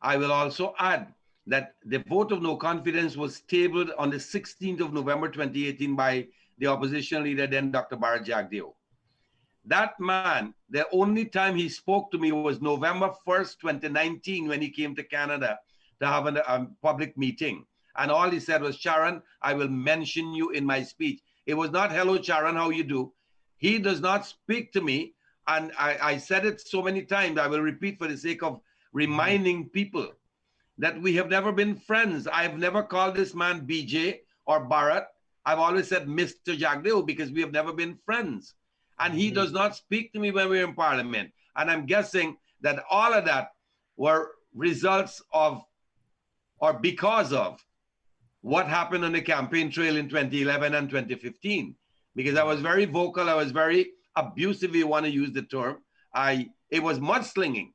I will also add that the vote of no confidence was tabled on the 16th of November 2018 by the opposition leader, then Dr. Barra Jagdeo. That man, the only time he spoke to me was November 1st, 2019, when he came to Canada to have a public meeting. And all he said was, Charan, I will mention you in my speech. It was not, hello, Charan, how you do? He does not speak to me. And I said it so many times, I will repeat for the sake of reminding people that we have never been friends. I've never called this man BJ or Bharat. I've always said Mr. Jagdeo because we have never been friends. And he does not speak to me when we're in Parliament. And I'm guessing that all of that were results of, or because of, what happened on the campaign trail in 2011 and 2015. Because I was very vocal, I was very abusive, if you want to use the term. It was mudslinging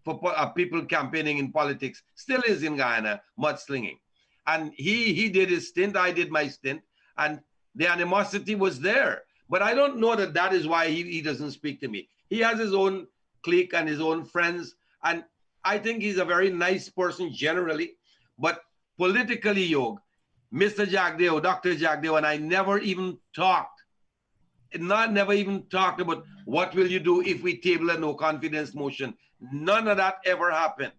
for people campaigning in politics, still is in Guyana, mudslinging. And he did his stint, I did my stint, and the animosity was there. But I don't know that that is why he doesn't speak to me. He has his own clique and his own friends, and I think he's a very nice person generally, but politically, Yog, Mr. Jagdeo, Dr. Jagdeo, and I never even talked, never even talked about what will you do if we table a no confidence motion. None of that ever happened.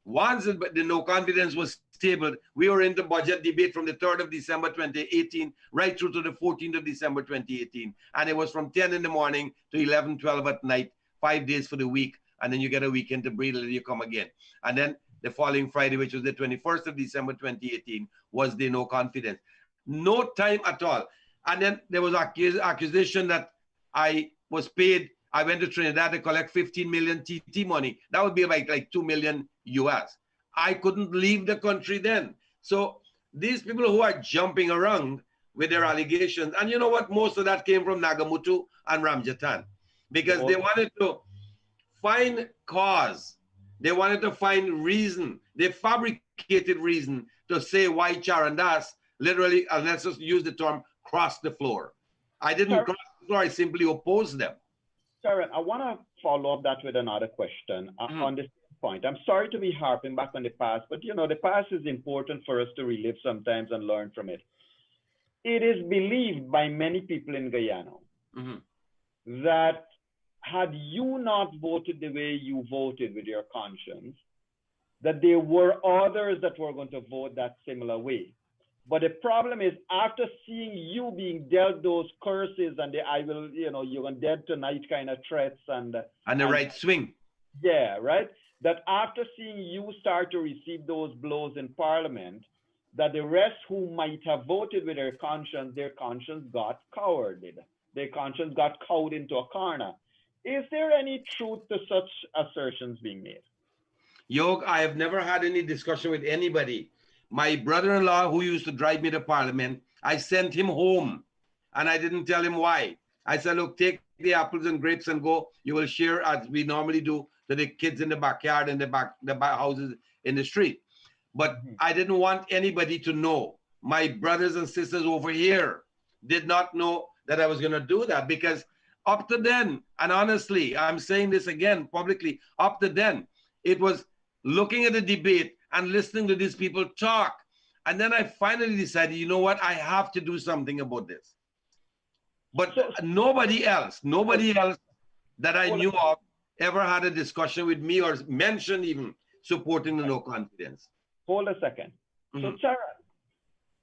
Once the no confidence was tabled, we were in the budget debate from the 3rd of December 2018 right through to the 14th of December 2018. And it was from 10 in the morning to 11, 12 at night, 5 days for the week. And then you get a weekend to breathe and you come again. And then the following Friday, which was the 21st of December 2018, was the no confidence. No time at all. And then there was accusation that I was paid. I went to Trinidad to collect 15 million TT money. That would be like 2 million US. I couldn't leave the country then. So these people who are jumping around with their allegations, and you know what? Most of that came from Nagamutu and Ramjatan, because they wanted to find cause. They wanted to find reason. They fabricated reason to say why Charandas literally, and let's just use the term, crossed the floor. I didn't cross the floor. I simply opposed them. Sharon, I want to follow up that with another question on this point. I'm sorry to be harping back on the past, but you know, the past is important for us to relive sometimes and learn from it. It is believed by many people in Guyana that had you not voted the way you voted with your conscience, that there were others that were going to vote that similar way. But the problem is, after seeing you being dealt those curses and the I will, you know, you're dead tonight kind of threats and the right swing. Yeah, right. That after seeing you start to receive those blows in Parliament, that the rest who might have voted with their conscience got cowarded. Their conscience got cowed into a corner. Is there any truth to such assertions being made? Yog, I have never had any discussion with anybody. My brother-in-law, who used to drive me to Parliament, I sent him home and I didn't tell him why. I said, look, take the apples and grapes and go. You will share as we normally do to the kids in the backyard and the back houses in the street. But I didn't want anybody to know. My brothers and sisters over here did not know that I was going to do that, because up to then, and honestly, I'm saying this again publicly, up to then, it was looking at the debate and listening to these people talk. And then I finally decided, you know what, I have to do something about this. But nobody else that I knew of ever had a discussion with me or mentioned even supporting the no confidence. Hold a second. So Sarah,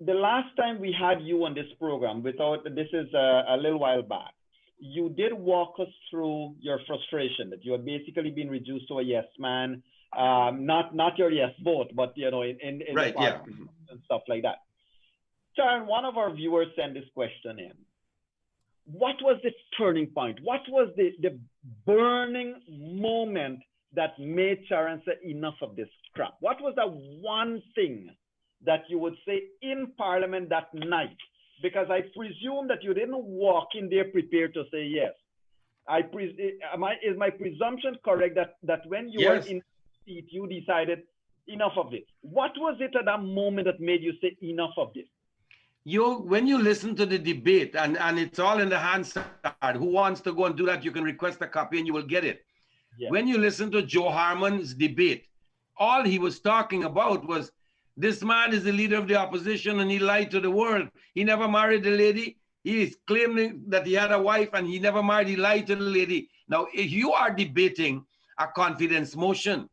the last time we had you on this program, this is a little while back, you did walk us through your frustration that you had basically been reduced to a yes man. Not your yes vote, but you know, in right, yeah, and stuff like that. Sharon, one of our viewers sent this question in. What was the turning point? What was the burning moment that made Sharon say enough of this crap? What was that one thing that you would say in Parliament that night? Because I presume that you didn't walk in there prepared to say yes. Is my presumption correct that when you were in seat, you decided enough of this? What was it at that moment that made you say enough of this? When you listen to the debate, and it's all in the Hansard, who wants to go and do that, you can request a copy and you will get it. Yeah. When you listen to Joe Harmon's debate, all he was talking about was, this man is the leader of the opposition and he lied to the world. He never married a lady. He is claiming that he had a wife and he never married. He lied to the lady. Now, if you are debating a confidence motion,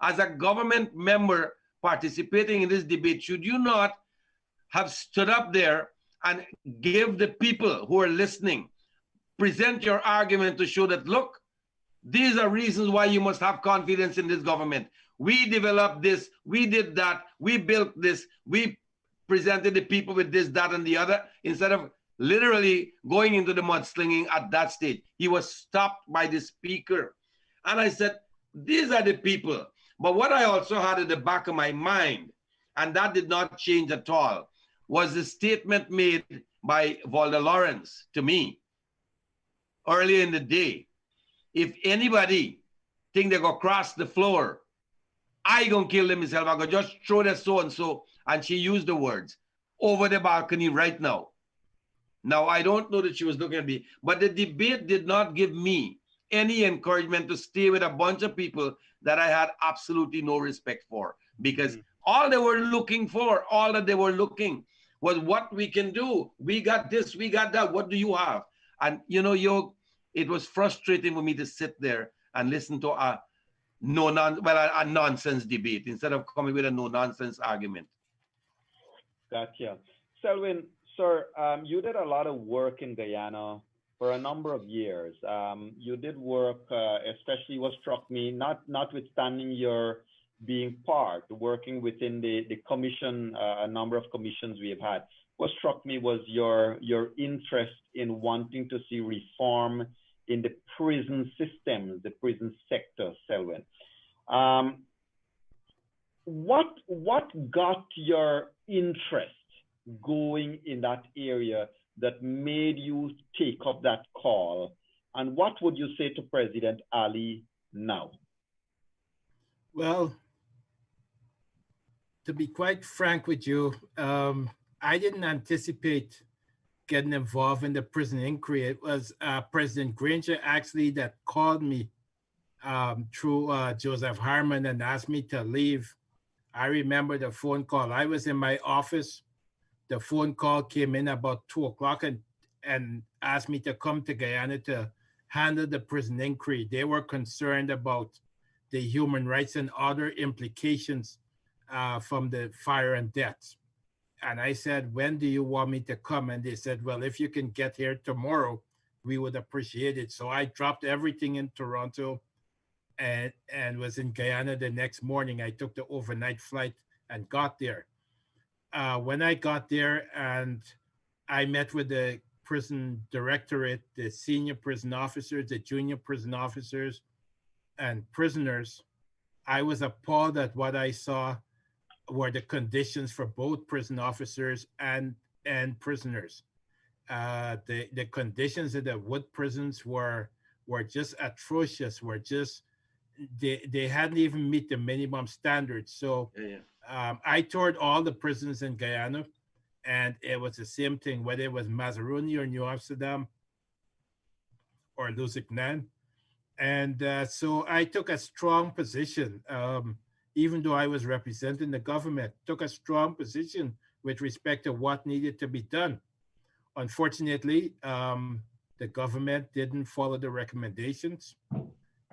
as a government member participating in this debate, should you not have stood up there and give the people who are listening, present your argument to show that, look, these are reasons why you must have confidence in this government. We developed this, we did that, we built this, we presented the people with this, that, and the other, instead of literally going into the mudslinging at that stage. He was stopped by the speaker. And I said, these are the people. But what I also had at the back of my mind, and that did not change at all, was the statement made by Valda Lawrence to me earlier in the day. If anybody think they go cross the floor, I gonna kill them myself. I gonna just throw that so-and-so, and she used the words, over the balcony right now. Now, I don't know that she was looking at me, but the debate did not give me any encouragement to stay with a bunch of people that I had absolutely no respect for, because All they were looking for, all that they were looking was what we can do. We got this, we got that. What do you have? And you know, it was frustrating for me to sit there and listen to a nonsense debate instead of coming with a no nonsense argument. Gotcha. Selwyn, sir, you did a lot of work in Guyana for a number of years. You did work, especially what struck me, notwithstanding your being working within the commission, a number of commissions we have had. What struck me was your interest in wanting to see reform in the prison system, the prison sector, Selwyn. What got your interest going in that area that made you take up that call? And what would you say to President Ali now? Well, to be quite frank with you, I didn't anticipate getting involved in the prison inquiry. It was President Granger actually that called me through Joseph Harmon and asked me to leave. I remember the phone call. I was in my office. The phone call came in about 2 o'clock and asked me to come to Guyana to handle the prison inquiry. They were concerned about the human rights and other implications from the fire and deaths. And I said, when do you want me to come? And they said, well, if you can get here tomorrow, we would appreciate it. So I dropped everything in Toronto and was in Guyana the next morning. I took the overnight flight and got there. When I got there and I met with the prison directorate, the senior prison officers, the junior prison officers, and prisoners, I was appalled at what I saw were the conditions for both prison officers and prisoners. The conditions of the Wood prisons were just atrocious, they hadn't even met the minimum standards. So I toured all the prisons in Guyana, and it was the same thing, whether it was Mazaruni or New Amsterdam or Lusignan. And so I took a strong position, even though I was representing the government, took a strong position with respect to what needed to be done. Unfortunately, the government didn't follow the recommendations.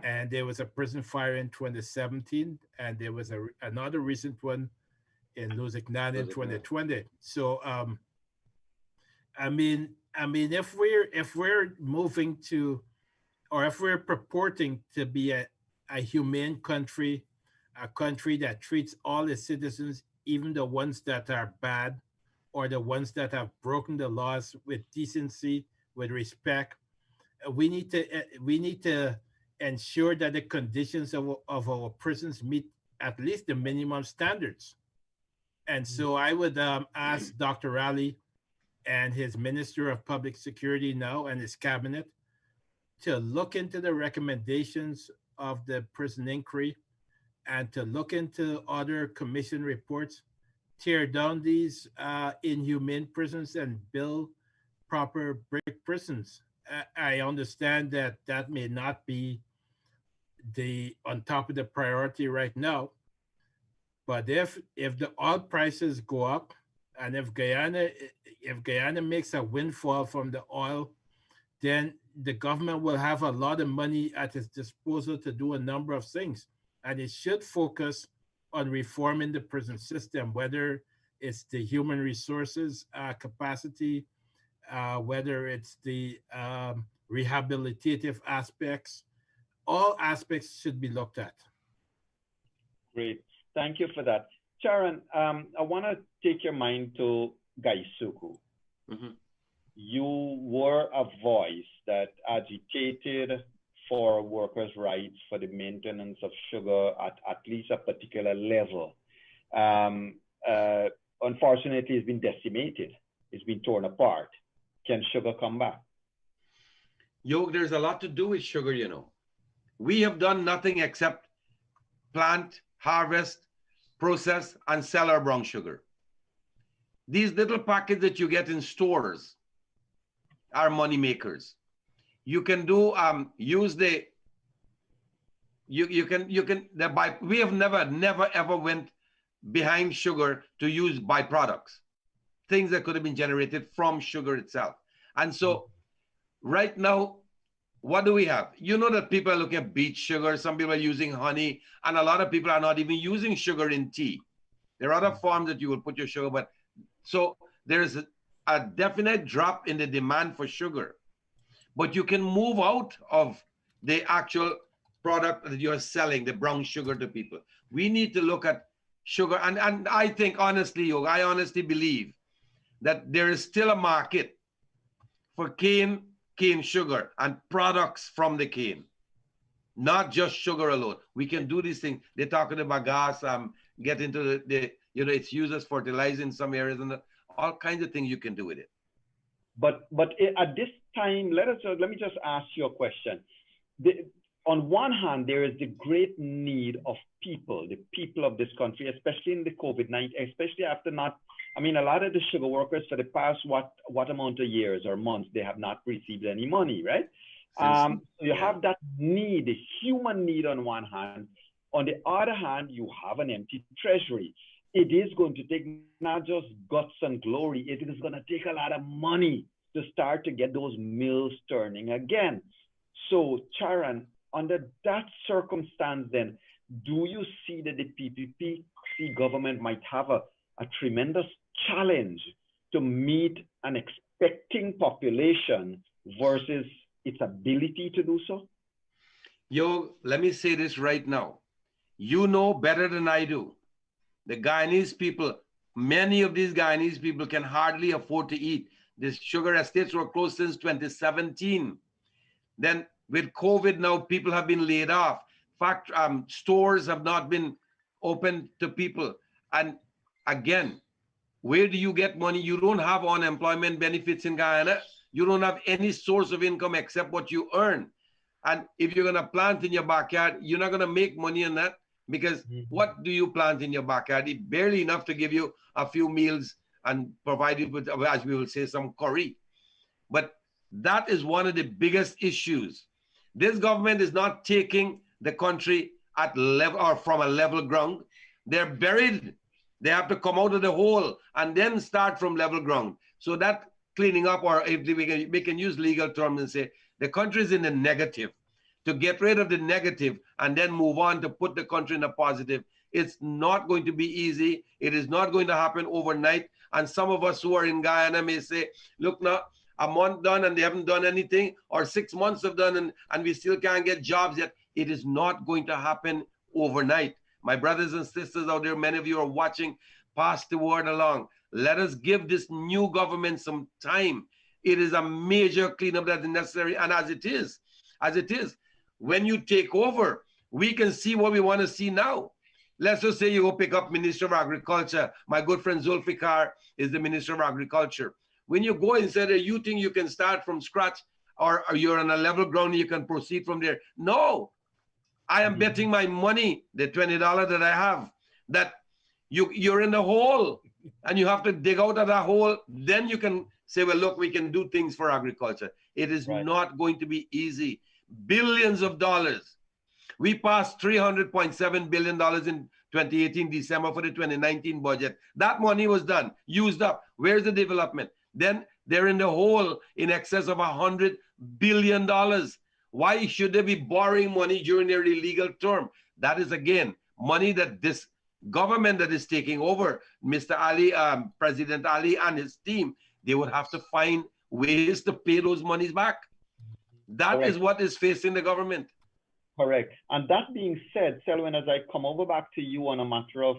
And there was a prison fire in 2017, and there was another recent one in Lusignan in 2020. So, I mean, if we're moving to, or if we're purporting to be a humane country, a country that treats all its citizens, even the ones that are bad, or the ones that have broken the laws, with decency, with respect, we need to ensure that the conditions of our prisons meet at least the minimum standards. And so I would ask Dr. Ali and his Minister of Public Security now and his cabinet to look into the recommendations of the prison inquiry and to look into other commission reports, tear down these inhumane prisons and build proper brick prisons. I understand that may not be on top of the priority right now, but if the oil prices go up, and if Guyana makes a windfall from the oil, then the government will have a lot of money at its disposal to do a number of things, and it should focus on reforming the prison system, whether it's the human resources capacity, whether it's the rehabilitative aspects. All aspects should be looked at. Great. Thank you for that. Sharon, I want to take your mind to Gaisuku. Mm-hmm. You were a voice that agitated for workers' rights, for the maintenance of sugar at least a particular level. Unfortunately, it's been decimated. It's been torn apart. Can sugar come back? There's a lot to do with sugar, you know. We have done nothing except plant, harvest, process, and sell our brown sugar. These little packets that you get in stores are money makers. You can do we have never ever went behind sugar to use byproducts, things that could have been generated from sugar itself. And so right now, what do we have? You know that people are looking at beet sugar, some people are using honey, and a lot of people are not even using sugar in tea. There are other forms that you will put your sugar, but so there's a definite drop in the demand for sugar. But you can move out of the actual product that you're selling, the brown sugar to people. We need to look at sugar. And I think, honestly, I honestly believe that there is still a market for cane sugar and products from the cane, not just sugar alone. We can do these things. They're talking about gas, get into the it's used as fertilizer in some areas, and all kinds of things you can do with it. But at this time, let me just ask you a question. On one hand, there is the great need of people, the people of this country, especially in the COVID-19, especially after a lot of the sugar workers for the past what amount of years or months, they have not received any money, right? So you have that need, the human need on one hand. On the other hand, you have an empty treasury. It is going to take not just guts and glory, it is going to take a lot of money to start to get those mills turning again. So, Charan, under that circumstance, then, do you see that the PPP government might have a tremendous challenge to meet an expecting population versus its ability to do so? Let me say this right now. You know better than I do. The Guyanese people, many of these Guyanese people can hardly afford to eat. The sugar estates were closed since 2017. Then with COVID now, people have been laid off. Stores have not been open to people. And again, where do you get money? You don't have unemployment benefits in Guyana. You don't have any source of income except what you earn. And if you're going to plant in your backyard, you're not going to make money on that, because what do you plant in your backyard? It's barely enough to give you a few meals and provide you with, as we will say, some curry. But that is one of the biggest issues. This government is not taking the country at level or from a level ground. They're buried. They have to come out of the hole and then start from level ground. So that cleaning up, or if we can use legal terms and say the country is in the negative. To get rid of the negative and then move on to put the country in a positive, it's not going to be easy. It is not going to happen overnight. And some of us who are in Guyana may say, look, now a month done and they haven't done anything, or 6 months have done and we still can't get jobs yet. It is not going to happen overnight. My brothers and sisters out there, many of you are watching, pass the word along. Let us give this new government some time. It is a major cleanup that is necessary. And as it is, when you take over, we can see what we want to see now. Let's just say you go pick up Minister of Agriculture. My good friend Zulfikar is the Minister of Agriculture. When you go and say that you think you can start from scratch, or you're on a level ground, you can proceed from there. No, I am betting my money, the $20 that I have, that you're in the hole and you have to dig out of that hole. Then you can say, well, look, we can do things for agriculture. It is not going to be easy. Billions of dollars. We passed $300.7 billion in 2018 December for the 2019 budget. That money was done, used up. Where's the development? Then they're in the hole in excess of $100 billion. Why should they be borrowing money during their illegal term? That is, again, money that this government that is taking over, Mr. Ali, President Ali and his team, they would have to find ways to pay those monies back. That is what is facing the government. Correct. And that being said, Selwyn, as I come over back to you on a matter of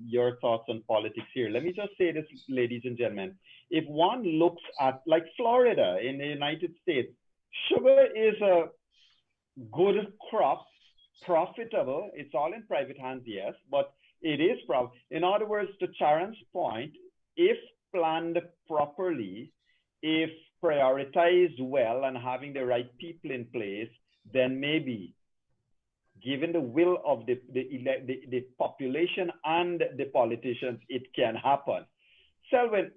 your thoughts on politics here, let me just say this, ladies and gentlemen. If one looks at, like Florida in the United States, sugar is a good crop, profitable. It's all in private hands, yes, but it is profitable. In other words, to Charan's point, if planned properly, if prioritized well and having the right people in place, then maybe, given the will of the population and the politicians, it can happen. Selwyn,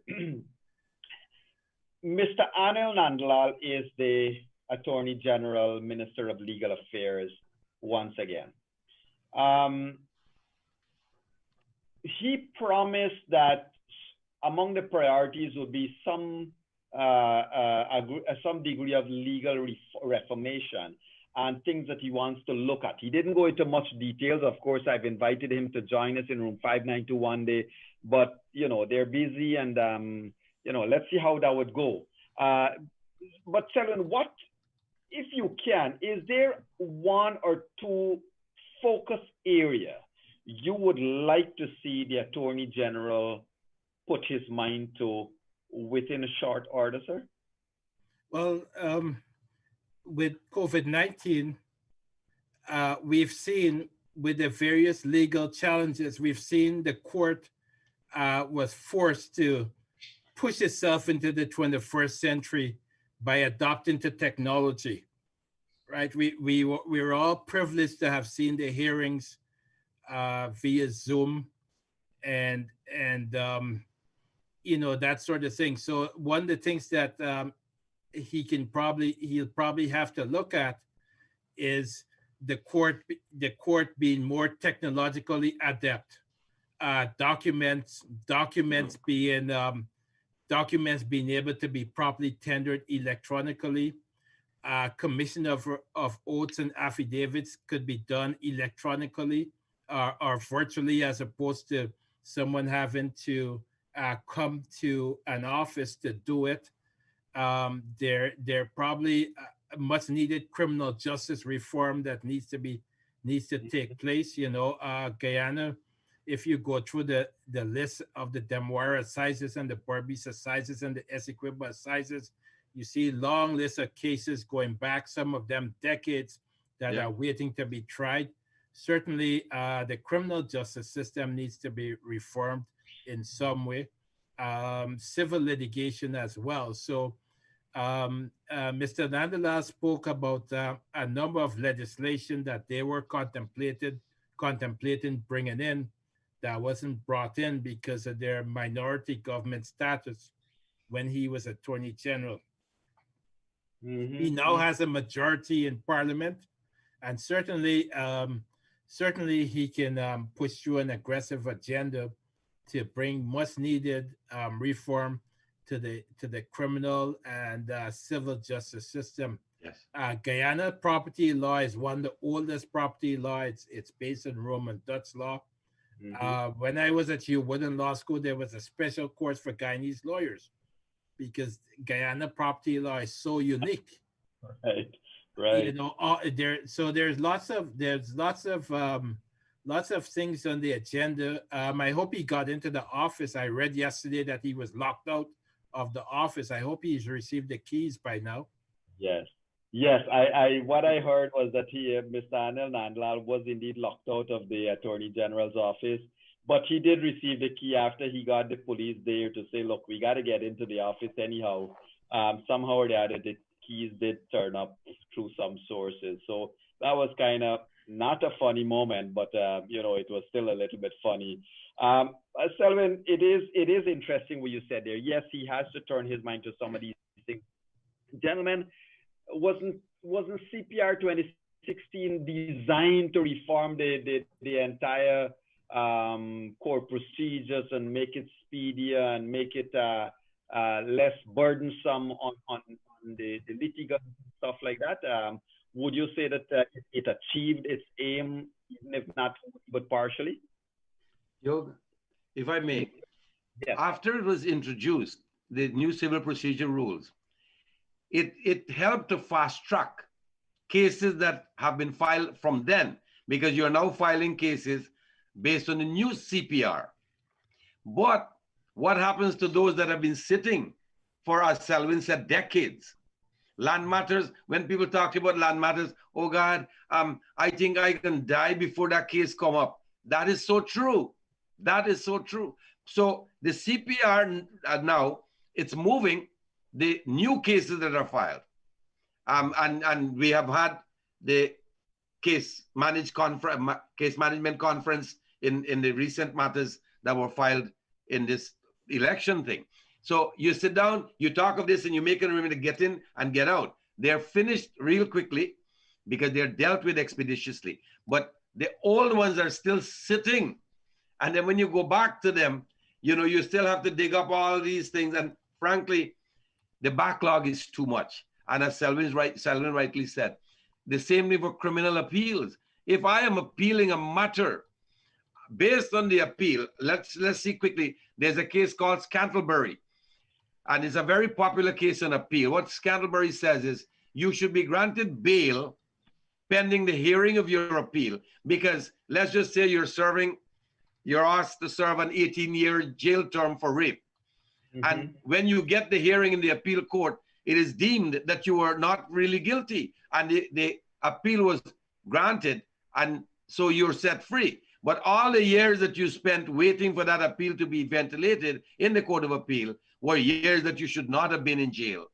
Mr. Anil Nandlal is the Attorney General, Minister of Legal Affairs, once again. he promised that among the priorities would be some degree of legal reformation and things that he wants to look at. He didn't go into much details. Of course, I've invited him to join us in room 592 one day, but you know, they're busy, and you know, let's see how that would go. But Selwyn, what, if you can, is there one or two focus area you would like to see the Attorney General put his mind to within a short order, sir? Well, with COVID-19, we've seen with the various legal challenges, we've seen the court was forced to push itself into the 21st century by adopting the technology, right? We were all privileged to have seen the hearings via Zoom and you know, that sort of thing. So one of the things that he'll probably have to look at is the court being more technologically adept, documents being able to be properly tendered electronically, commission of oaths and affidavits could be done electronically or virtually, as opposed to someone having to come to an office to do it. There probably much needed criminal justice reform that needs to take place. You know, Guyana, if you go through the list of the Demoira assizes and the Berbice assizes and the Essequibo assizes, you see long lists of cases going back, some of them decades, that are waiting to be tried. Certainly, the criminal justice system needs to be reformed in some way. Civil litigation as well. So Mr. Nandala spoke about a number of legislation that they were contemplating bringing in that wasn't brought in because of their minority government status when he was Attorney General. He now has a majority in Parliament, and certainly he can push through an aggressive agenda to bring much needed reform to the criminal and civil justice system. Yes. Guyana property law is one of the oldest property law. It's based on Roman Dutch law. When I was at Woodland Law School, there was a special course for Guyanese lawyers because Guyana property law is so unique. Right. You know, there's lots of things on the agenda. I hope he got into the office. I read yesterday that he was locked out of the office. I hope he's received the keys by now. Yes. I what I heard was that Mr. Anil Nandlal was indeed locked out of the Attorney General's office, but he did receive the key after he got the police there to say, look, we got to get into the office anyhow. Somehow or the other, the keys did turn up through some sources. So that was kind of not a funny moment, but you know, it was still a little bit funny. Selwyn, it is interesting what you said there. Yes, he has to turn his mind to some of these things. Gentlemen, wasn't CPR 2016 designed to reform the entire court procedures and make it speedier and make it less burdensome on the litigants and stuff like that? Would you say that it achieved its aim, even if not but partially? Yog, if I may, yes. After it was introduced, the new civil procedure rules, it helped to fast track cases that have been filed from then, because you are now filing cases based on the new CPR. But what happens to those that have been sitting for, as Selwyn said, decades? Land matters, when people talk about land matters, oh God, I think I can die before that case come up. That is so true. That is so true. So the CPR now, it's moving the new cases that are filed. And we have had the case management conference in the recent matters that were filed in this election thing. So you sit down, you talk of this, and you make an agreement to get in and get out. They're finished real quickly because they're dealt with expeditiously. But the old ones are still sitting. And then when you go back to them, you know, you still have to dig up all these things. And frankly, the backlog is too much. And as Selwyn rightly said, the same thing for criminal appeals. If I am appealing a matter based on the appeal, let's see quickly. There's a case called Scantlebury, and it's a very popular case on appeal. What Scantlebury says is you should be granted bail pending the hearing of your appeal, because let's just say you're asked to serve an 18-year jail term for rape. And when you get the hearing in the appeal court, it is deemed that you are not really guilty, and the appeal was granted, and so you're set free. But all the years that you spent waiting for that appeal to be ventilated in the Court of Appeal were years that you should not have been in jail.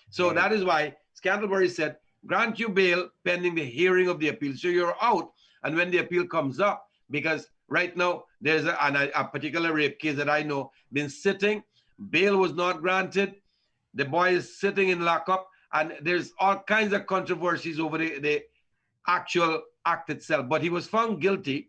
So that is why Scantlebury said, grant you bail pending the hearing of the appeal. So you're out, and when the appeal comes up, because right now there's a particular rape case that I know been sitting, bail was not granted, the boy is sitting in lockup, and there's all kinds of controversies over the actual act itself. But he was found guilty.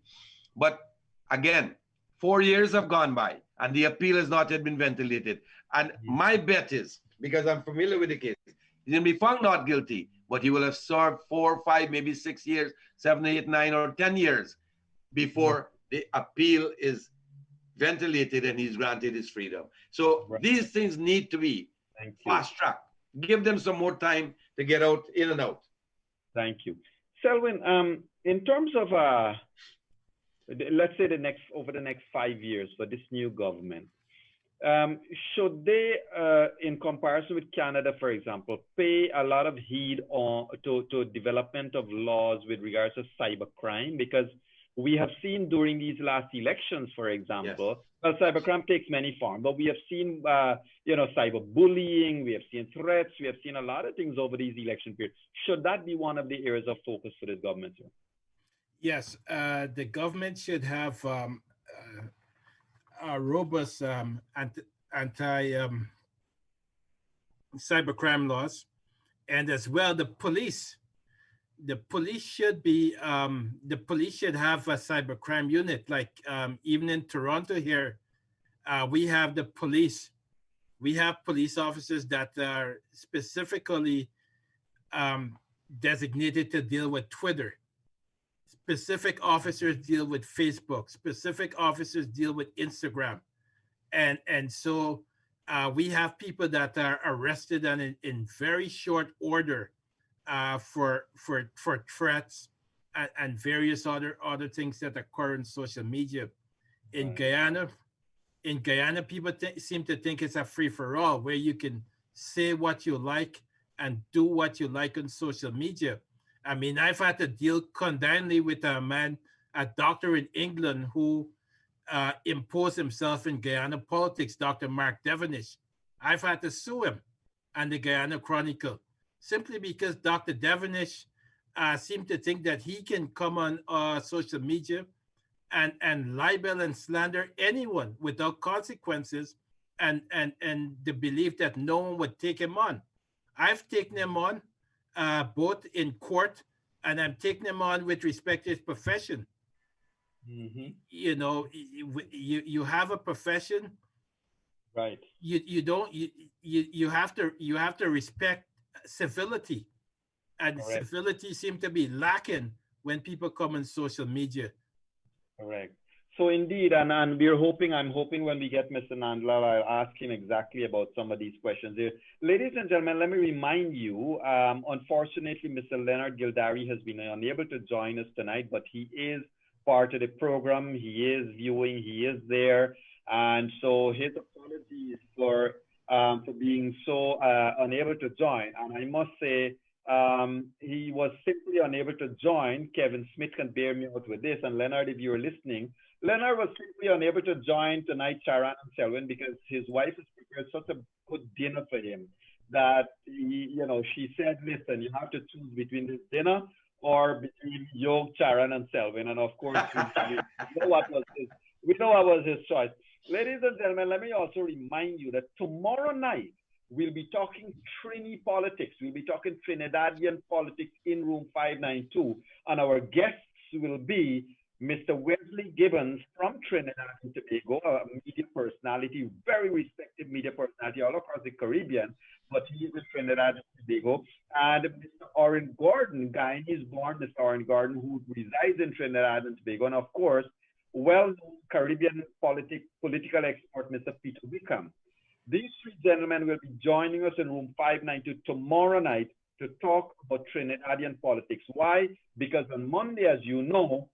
But again, 4 years have gone by, and the appeal has not yet been ventilated. And my bet is, because I'm familiar with the case, he's going to be found not guilty, but he will have served 4, 5, maybe 6 years, 7, 8, 9, or 10 years before the appeal is ventilated and he's granted his freedom. So these things need to be fast tracked. Give them some more time to get out, in and out. Thank you. Selwyn, in terms of, let's say over the next 5 years for this new government, should they, in comparison with Canada, for example, pay a lot of heed to development of laws with regards to cybercrime? Because we have seen during these last elections, for example, well, cybercrime takes many forms, but we have seen, cyberbullying, we have seen threats, we have seen a lot of things over these election periods. Should that be one of the areas of focus for this government, sir? Yes, the government should have a robust anti-cybercrime laws, and as well the police. The police should be the police should have a cybercrime unit. Like even in Toronto here, we have the police. We have police officers that are specifically designated to deal with Twitter. Specific officers deal with Facebook. Specific officers deal with Instagram, and so we have people that are arrested and in very short order for threats and various other things that occur in social media. In Guyana, people seem to think it's a free-for-all where you can say what you like and do what you like on social media. I mean, I've had to deal condignly with a doctor in England who imposed himself in Guyana politics, Dr. Mark Devonish. I've had to sue him and the Guyana Chronicle simply because Dr. Devonish seemed to think that he can come on social media and libel and slander anyone without consequences and the belief that no one would take him on. I've taken him on both in court, and I'm taking him on with respect to his profession. You know, you have a profession, right? You have to respect civility, and civility seems to be lacking when people come on social media. Correct. So indeed, and I'm hoping when we get Mr. Nandlal, I'll ask him exactly about some of these questions here. Ladies and gentlemen, let me remind you, unfortunately, Mr. Leonard Gildarie has been unable to join us tonight, but he is part of the program. He is viewing, he is there. And so his apologies for being so unable to join. And I must say, he was simply unable to join. Kevin Smith can bear me out with this. And Leonard, if you're listening, Leonard was simply unable to join tonight, Charan and Selwyn, because his wife has prepared such a good dinner for him that she said, listen, you have to choose between this dinner or between Yog, Charan, and Selwyn. And of course, we know what was his choice. Ladies and gentlemen, let me also remind you that tomorrow night, we'll be talking Trini politics. We'll be talking Trinidadian politics in room 592. And our guests will be Mr. Wesley Gibbons from Trinidad and Tobago, a media personality, very respected media personality all across the Caribbean, but he's in Trinidad and Tobago. And Mr. Oren Gordon, Guyanese-born Mr. Oren Gordon, who resides in Trinidad and Tobago, and of course, well-known Caribbean political expert, Mr. Peter Wickham. These three gentlemen will be joining us in room 592 tomorrow night to talk about Trinidadian politics. Why? Because on Monday, as you know,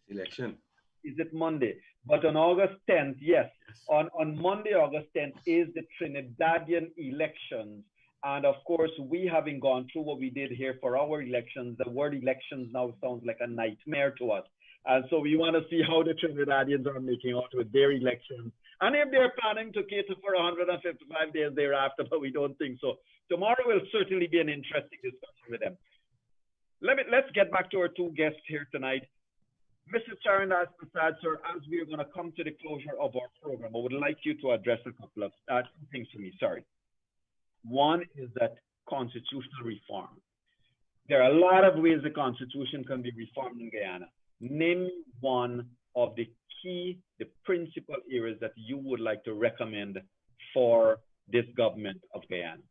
election. Is it Monday? But on August 10th, yes. On Monday, August 10th is the Trinidadian elections. And of course, we having gone through what we did here for our elections, the word elections now sounds like a nightmare to us. And so we want to see how the Trinidadians are making out with their elections. And if they're planning to cater for 155 days thereafter, but we don't think so. Tomorrow will certainly be an interesting discussion with them. Let's get back to our two guests here tonight. Mr. Charandas Prasad, sir, as we are going to come to the closure of our program, I would like you to address a couple of two things to me, sorry. One is that constitutional reform. There are a lot of ways the Constitution can be reformed in Guyana. Name one of the principal areas that you would like to recommend for this government of Guyana.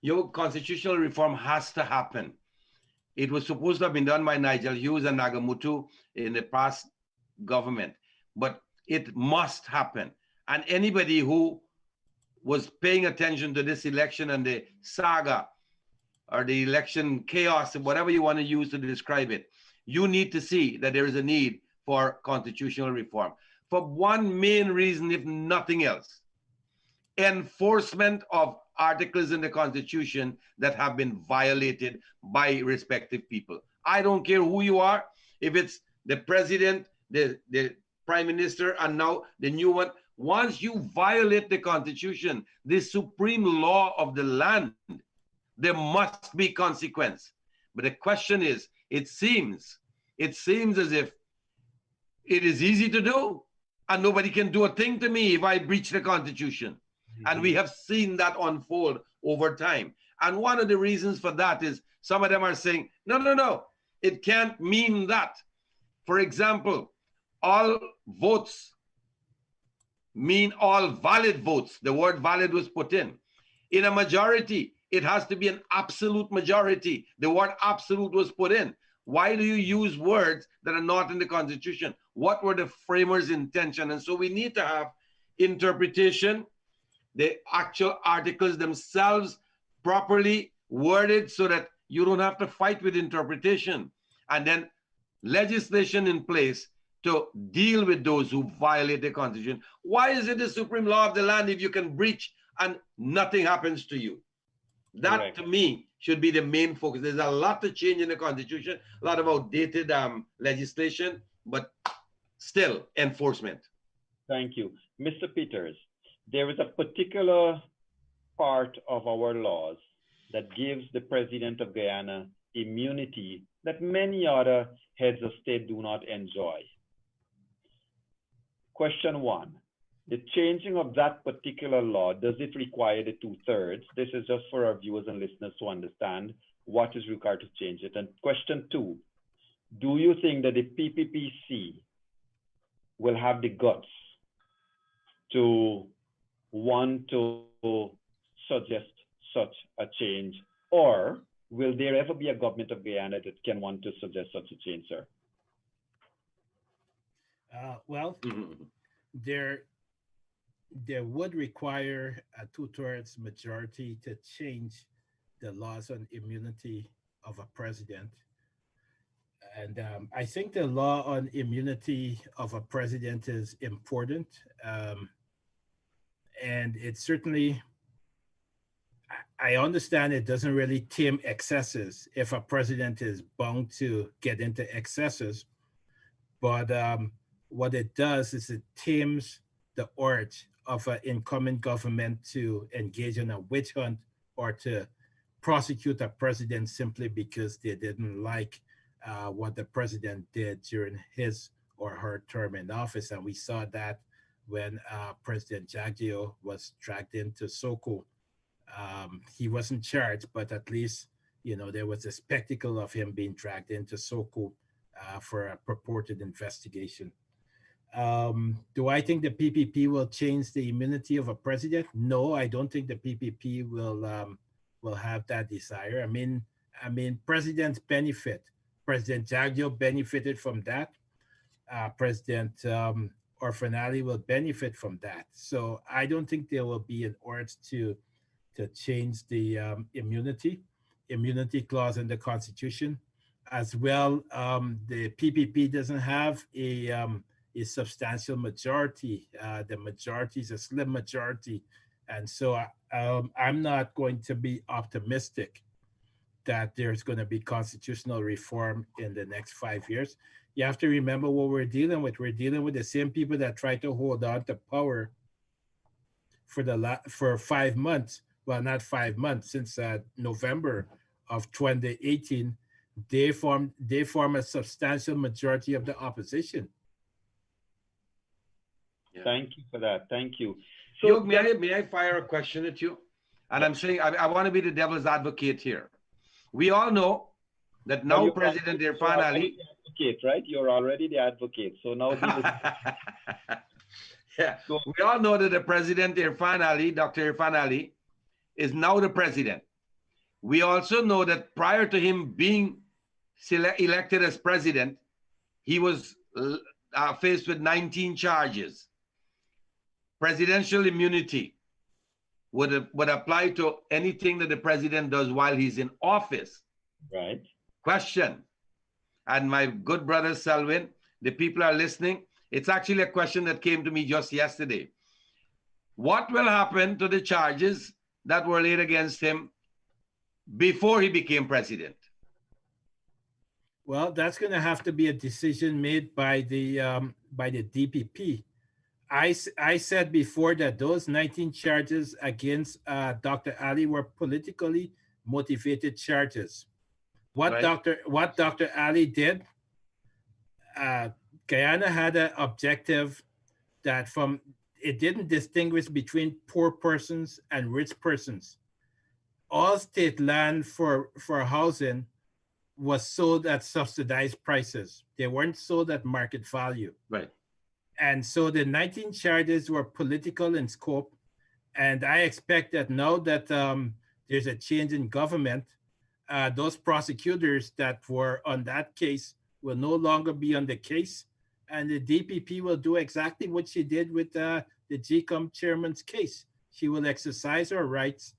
Your constitutional reform has to happen. It was supposed to have been done by Nigel Hughes and Nagamutu in the past government, but it must happen. And anybody who was paying attention to this election and the saga or the election chaos, whatever you want to use to describe it, you need to see that there is a need for constitutional reform for one main reason, if nothing else: enforcement of articles in the Constitution that have been violated by respective people. I don't care who you are, if it's the president, the prime minister, and now the new one. Once you violate the Constitution, the supreme law of the land, there must be consequence. But the question is, it seems as if it is easy to do, and nobody can do a thing to me if I breach the Constitution. Mm-hmm. And we have seen that unfold over time. And one of the reasons for that is some of them are saying, no, it can't mean that. For example, all votes mean all valid votes. The word valid was put in. In a majority, it has to be an absolute majority. The word absolute was put in. Why do you use words that are not in the Constitution? What were the framers' intention? And so we need to have interpretation, the actual articles themselves properly worded so that you don't have to fight with interpretation. And then legislation in place to deal with those who violate the Constitution. Why is it the supreme law of the land if you can breach and nothing happens to you? That, correct, to me, should be the main focus. There's a lot to change in the Constitution, a lot of outdated legislation, but still enforcement. Thank you. Mr. Peters, there is a particular part of our laws that gives the President of Guyana immunity that many other heads of state do not enjoy. Question one, the changing of that particular law, does it require the 2/3? This is just for our viewers and listeners to understand what is required to change it. And question two, do you think that the PPPC will have the guts to want to suggest such a change, or will there ever be a government of Guyana that can want to suggest such a change, sir? There would require a 2/3 majority to change the laws on immunity of a president. And I think the law on immunity of a president is important. And it certainly, I understand it doesn't really tame excesses if a president is bound to get into excesses. But what it does is it tames the urge of an incoming government to engage in a witch hunt or to prosecute a president simply because they didn't like what the president did during his or her term in office. And we saw that when President Jagdeo was dragged into Soko. He wasn't charged, but at least, there was a spectacle of him being dragged into Soko for a purported investigation. Do I think the PPP will change the immunity of a president? No, I don't think the PPP will have that desire. I mean, presidents benefit. President Jagdeo benefited from that. President Orfanali will benefit from that. So I don't think there will be an urge to change the immunity clause in the Constitution. As well, the PPP doesn't have a substantial majority. The majority is a slim majority. And so I'm not going to be optimistic that there's going to be constitutional reform in the next 5 years. You have to remember what we're dealing with. We're dealing with the same people that try to hold on to power for 5 months. Well, not 5 months, since November of 2018. They form a substantial majority of the opposition. Yeah. Thank you for that. Thank you. So, may I fire a question at you? And I'm saying I want to be the devil's advocate here. We all know that now President Irfan Ali. Advocate, right? You're already the advocate. So now yeah. We all know that the President Irfan Ali, Dr. Irfan Ali, is now the president. We also know that prior to him being elected as president, he was faced with 19 charges. Presidential immunity would apply to anything that the president does while he's in office. Right. Question. And my good brother Selwyn, the people are listening. It's actually a question that came to me just yesterday. What will happen to the charges that were laid against him before he became president? Well, that's going to have to be a decision made by the DPP. I said before that those 19 charges against Dr. Ali were politically motivated charges. What Dr. Ali did, Guyana had an objective that it didn't distinguish between poor persons and rich persons. All state land for housing was sold at subsidized prices. They weren't sold at market value. Right. And so the 19 charges were political in scope. And I expect that now that there's a change in government, those prosecutors that were on that case will no longer be on the case. And the DPP will do exactly what she did with the GCOM chairman's case. She will exercise her rights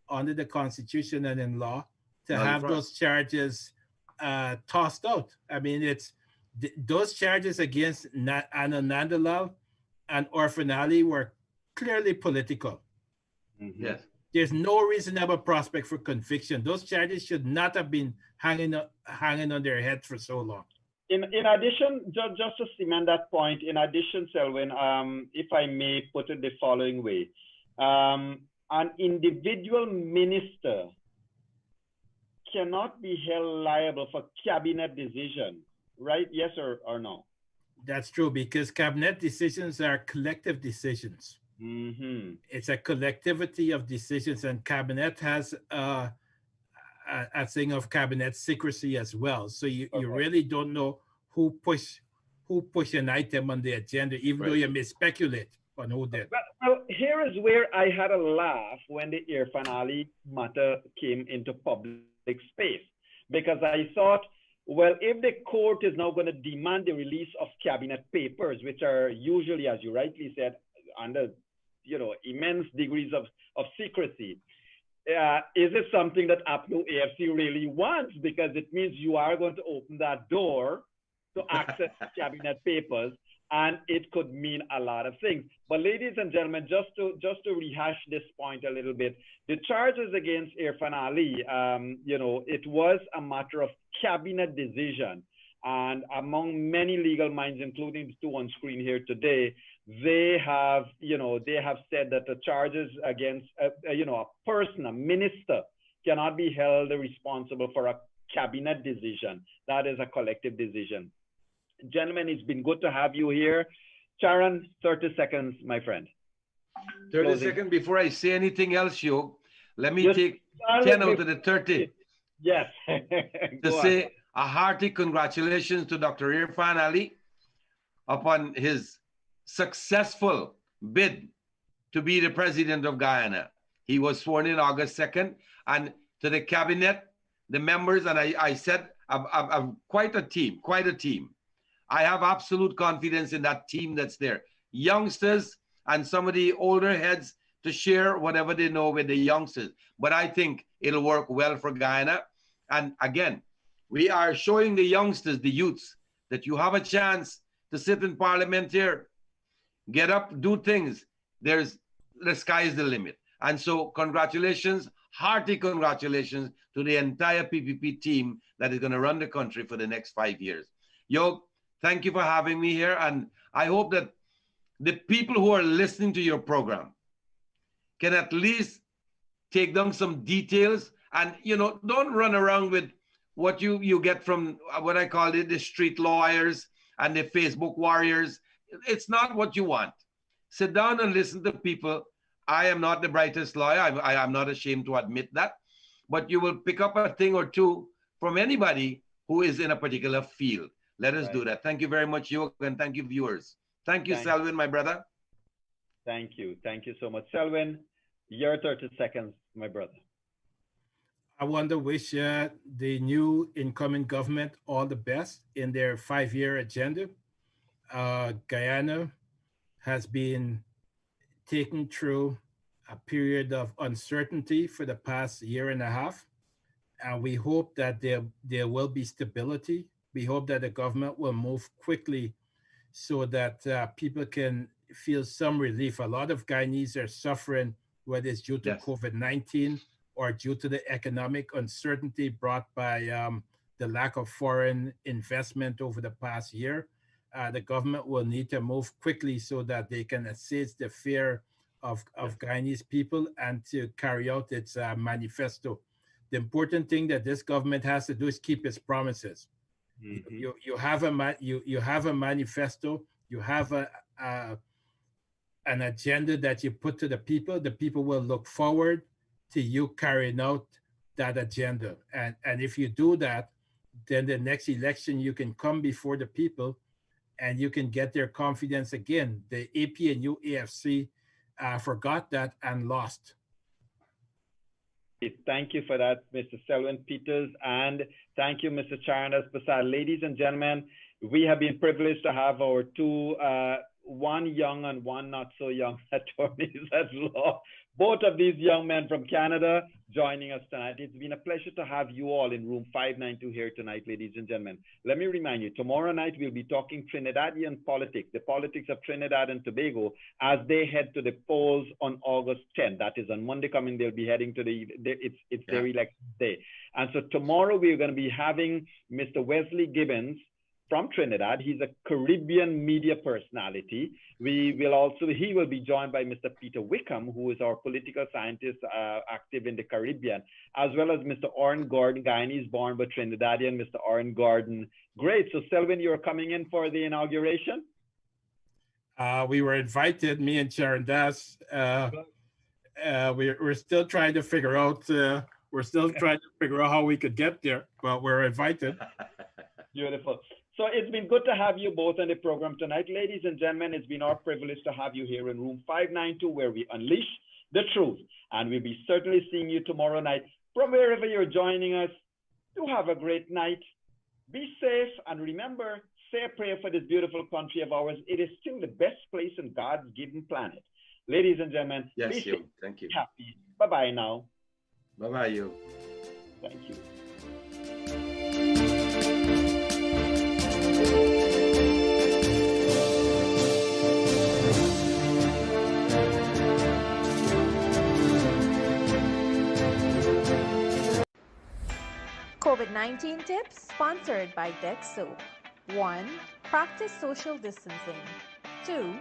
under the Constitution and in law to have those charges tossed out. I mean, those charges against Anna Nandalal and Orphan Ali were clearly political. Mm-hmm. Yes. There's no reasonable prospect for conviction. Those charges should not have been hanging on their heads for so long. In addition, just to cement that point, in addition, Selwyn, if I may put it the following way, an individual minister cannot be held liable for cabinet decision, right? Yes or no? That's true, because cabinet decisions are collective decisions. Mm-hmm. It's a collectivity of decisions, and cabinet has a thing of cabinet secrecy as well. So you really don't know who push an item on the agenda, even though you may speculate on who did. Well, here is where I had a laugh when the Irfan Ali matter came into public space, because I thought, well, if the court is now going to demand the release of cabinet papers, which are usually, as you rightly said, under immense degrees of secrecy, is it something that APNU AFC really wants? Because it means you are going to open that door to access cabinet papers, and it could mean a lot of things. But ladies and gentlemen, just to rehash this point a little bit, the charges against Irfan Ali, it was a matter of cabinet decision. And among many legal minds, including the two on screen here today, they have said that the charges against a person, a minister, cannot be held responsible for a cabinet decision. That is a collective decision. Gentlemen, it's been good to have you here. Sharon, 30 seconds, my friend. 30 seconds before I say anything else, let me take 10 out of the 30. Yes. To say, a hearty congratulations to Dr. Irfan Ali upon his successful bid to be the president of Guyana. He was sworn in August 2nd, and to the cabinet, the members, and I said, I've quite a team. I have absolute confidence in that team that's there. Youngsters and some of the older heads to share whatever they know with the youngsters. But I think it'll work well for Guyana. And again, we are showing the youngsters, the youths, that you have a chance to sit in parliament here, get up, do things. The sky is the limit. And so congratulations, hearty congratulations to the entire PPP team that is going to run the country for the next 5 years. Yo, thank you for having me here. And I hope that the people who are listening to your program can at least take down some details and, you know, don't run around with what you get from what I call it, the street lawyers and the Facebook warriors. It's not what you want. Sit down and listen to people. I am not the brightest lawyer. I'm not ashamed to admit that. But you will pick up a thing or two from anybody who is in a particular field. Let us do that. Thank you very much, you, and thank you, viewers. Thank you, Selwyn, my brother. Thank you. Thank you so much. Selwyn, your 30 seconds, my brother. I want to wish the new incoming government all the best in their 5-year agenda. Guyana has been taken through a period of uncertainty for the past year and a half. And we hope that there will be stability. We hope that the government will move quickly so that people can feel some relief. A lot of Guyanese are suffering, whether it's due to COVID-19 or due to the economic uncertainty brought by the lack of foreign investment over the past year. The government will need to move quickly so that they can assist the fear of Guyanese people and to carry out its manifesto. The important thing that this government has to do is keep its promises. Mm-hmm. You have a manifesto. You have an agenda that you put to the people. The people will look forward to you carrying out that agenda. And if you do that, then the next election you can come before the people and you can get their confidence again. The APNU AFC forgot that and lost. Thank you for that, Mr. Selwyn Peters, and thank you, Mr. Charnas Prasad. Ladies and gentlemen, we have been privileged to have our two, one young and one not so young attorneys at law. Both of these young men from Canada joining us tonight. It's been a pleasure to have you all in room 592 here tonight, ladies and gentlemen. Let me remind you, tomorrow night we'll be talking Trinidadian politics, the politics of Trinidad and Tobago as they head to the polls on August 10th. That is on Monday coming, they'll be heading to it's their election day. And so tomorrow we're going to be having Mr. Wesley Gibbons from Trinidad. He's a Caribbean media personality. He will be joined by Mr. Peter Wickham, who is our political scientist active in the Caribbean, as well as Mr. Oren Gordon, Guyanese born but Trinidadian, Mr. Oren Gordon. Great. So Selwyn, you're coming in for the inauguration? We were invited, me and Sharon Das. We're still trying to figure out, how we could get there, but we're invited. Beautiful. So it's been good to have you both on the program tonight. Ladies and gentlemen, it's been our privilege to have you here in room 592 where we unleash the truth. And we'll be certainly seeing you tomorrow night from wherever you're joining us. Do have a great night. Be safe. And remember, say a prayer for this beautiful country of ours. It is still the best place on God's given planet. Ladies and gentlemen, yes, be safe, thank you. Happy. Bye-bye now. Bye-bye, you. Thank you. COVID-19 tips sponsored by Dex Soap. 1. Practice social distancing. 2.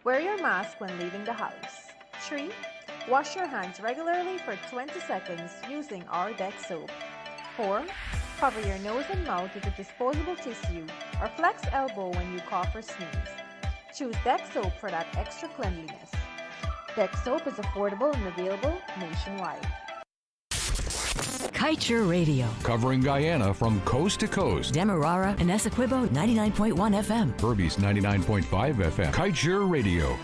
Wear your mask when leaving the house. 3. Wash your hands regularly for 20 seconds using our Dex Soap. 4. Cover your nose and mouth with a disposable tissue or flex elbow when you cough or sneeze. Choose Dex Soap for that extra cleanliness. Dex Soap is affordable and available nationwide. Kaieteur Radio. Covering Guyana from coast to coast. Demerara and Essequibo 99.1 FM. Berbice 99.5 FM. Kaieteur Radio.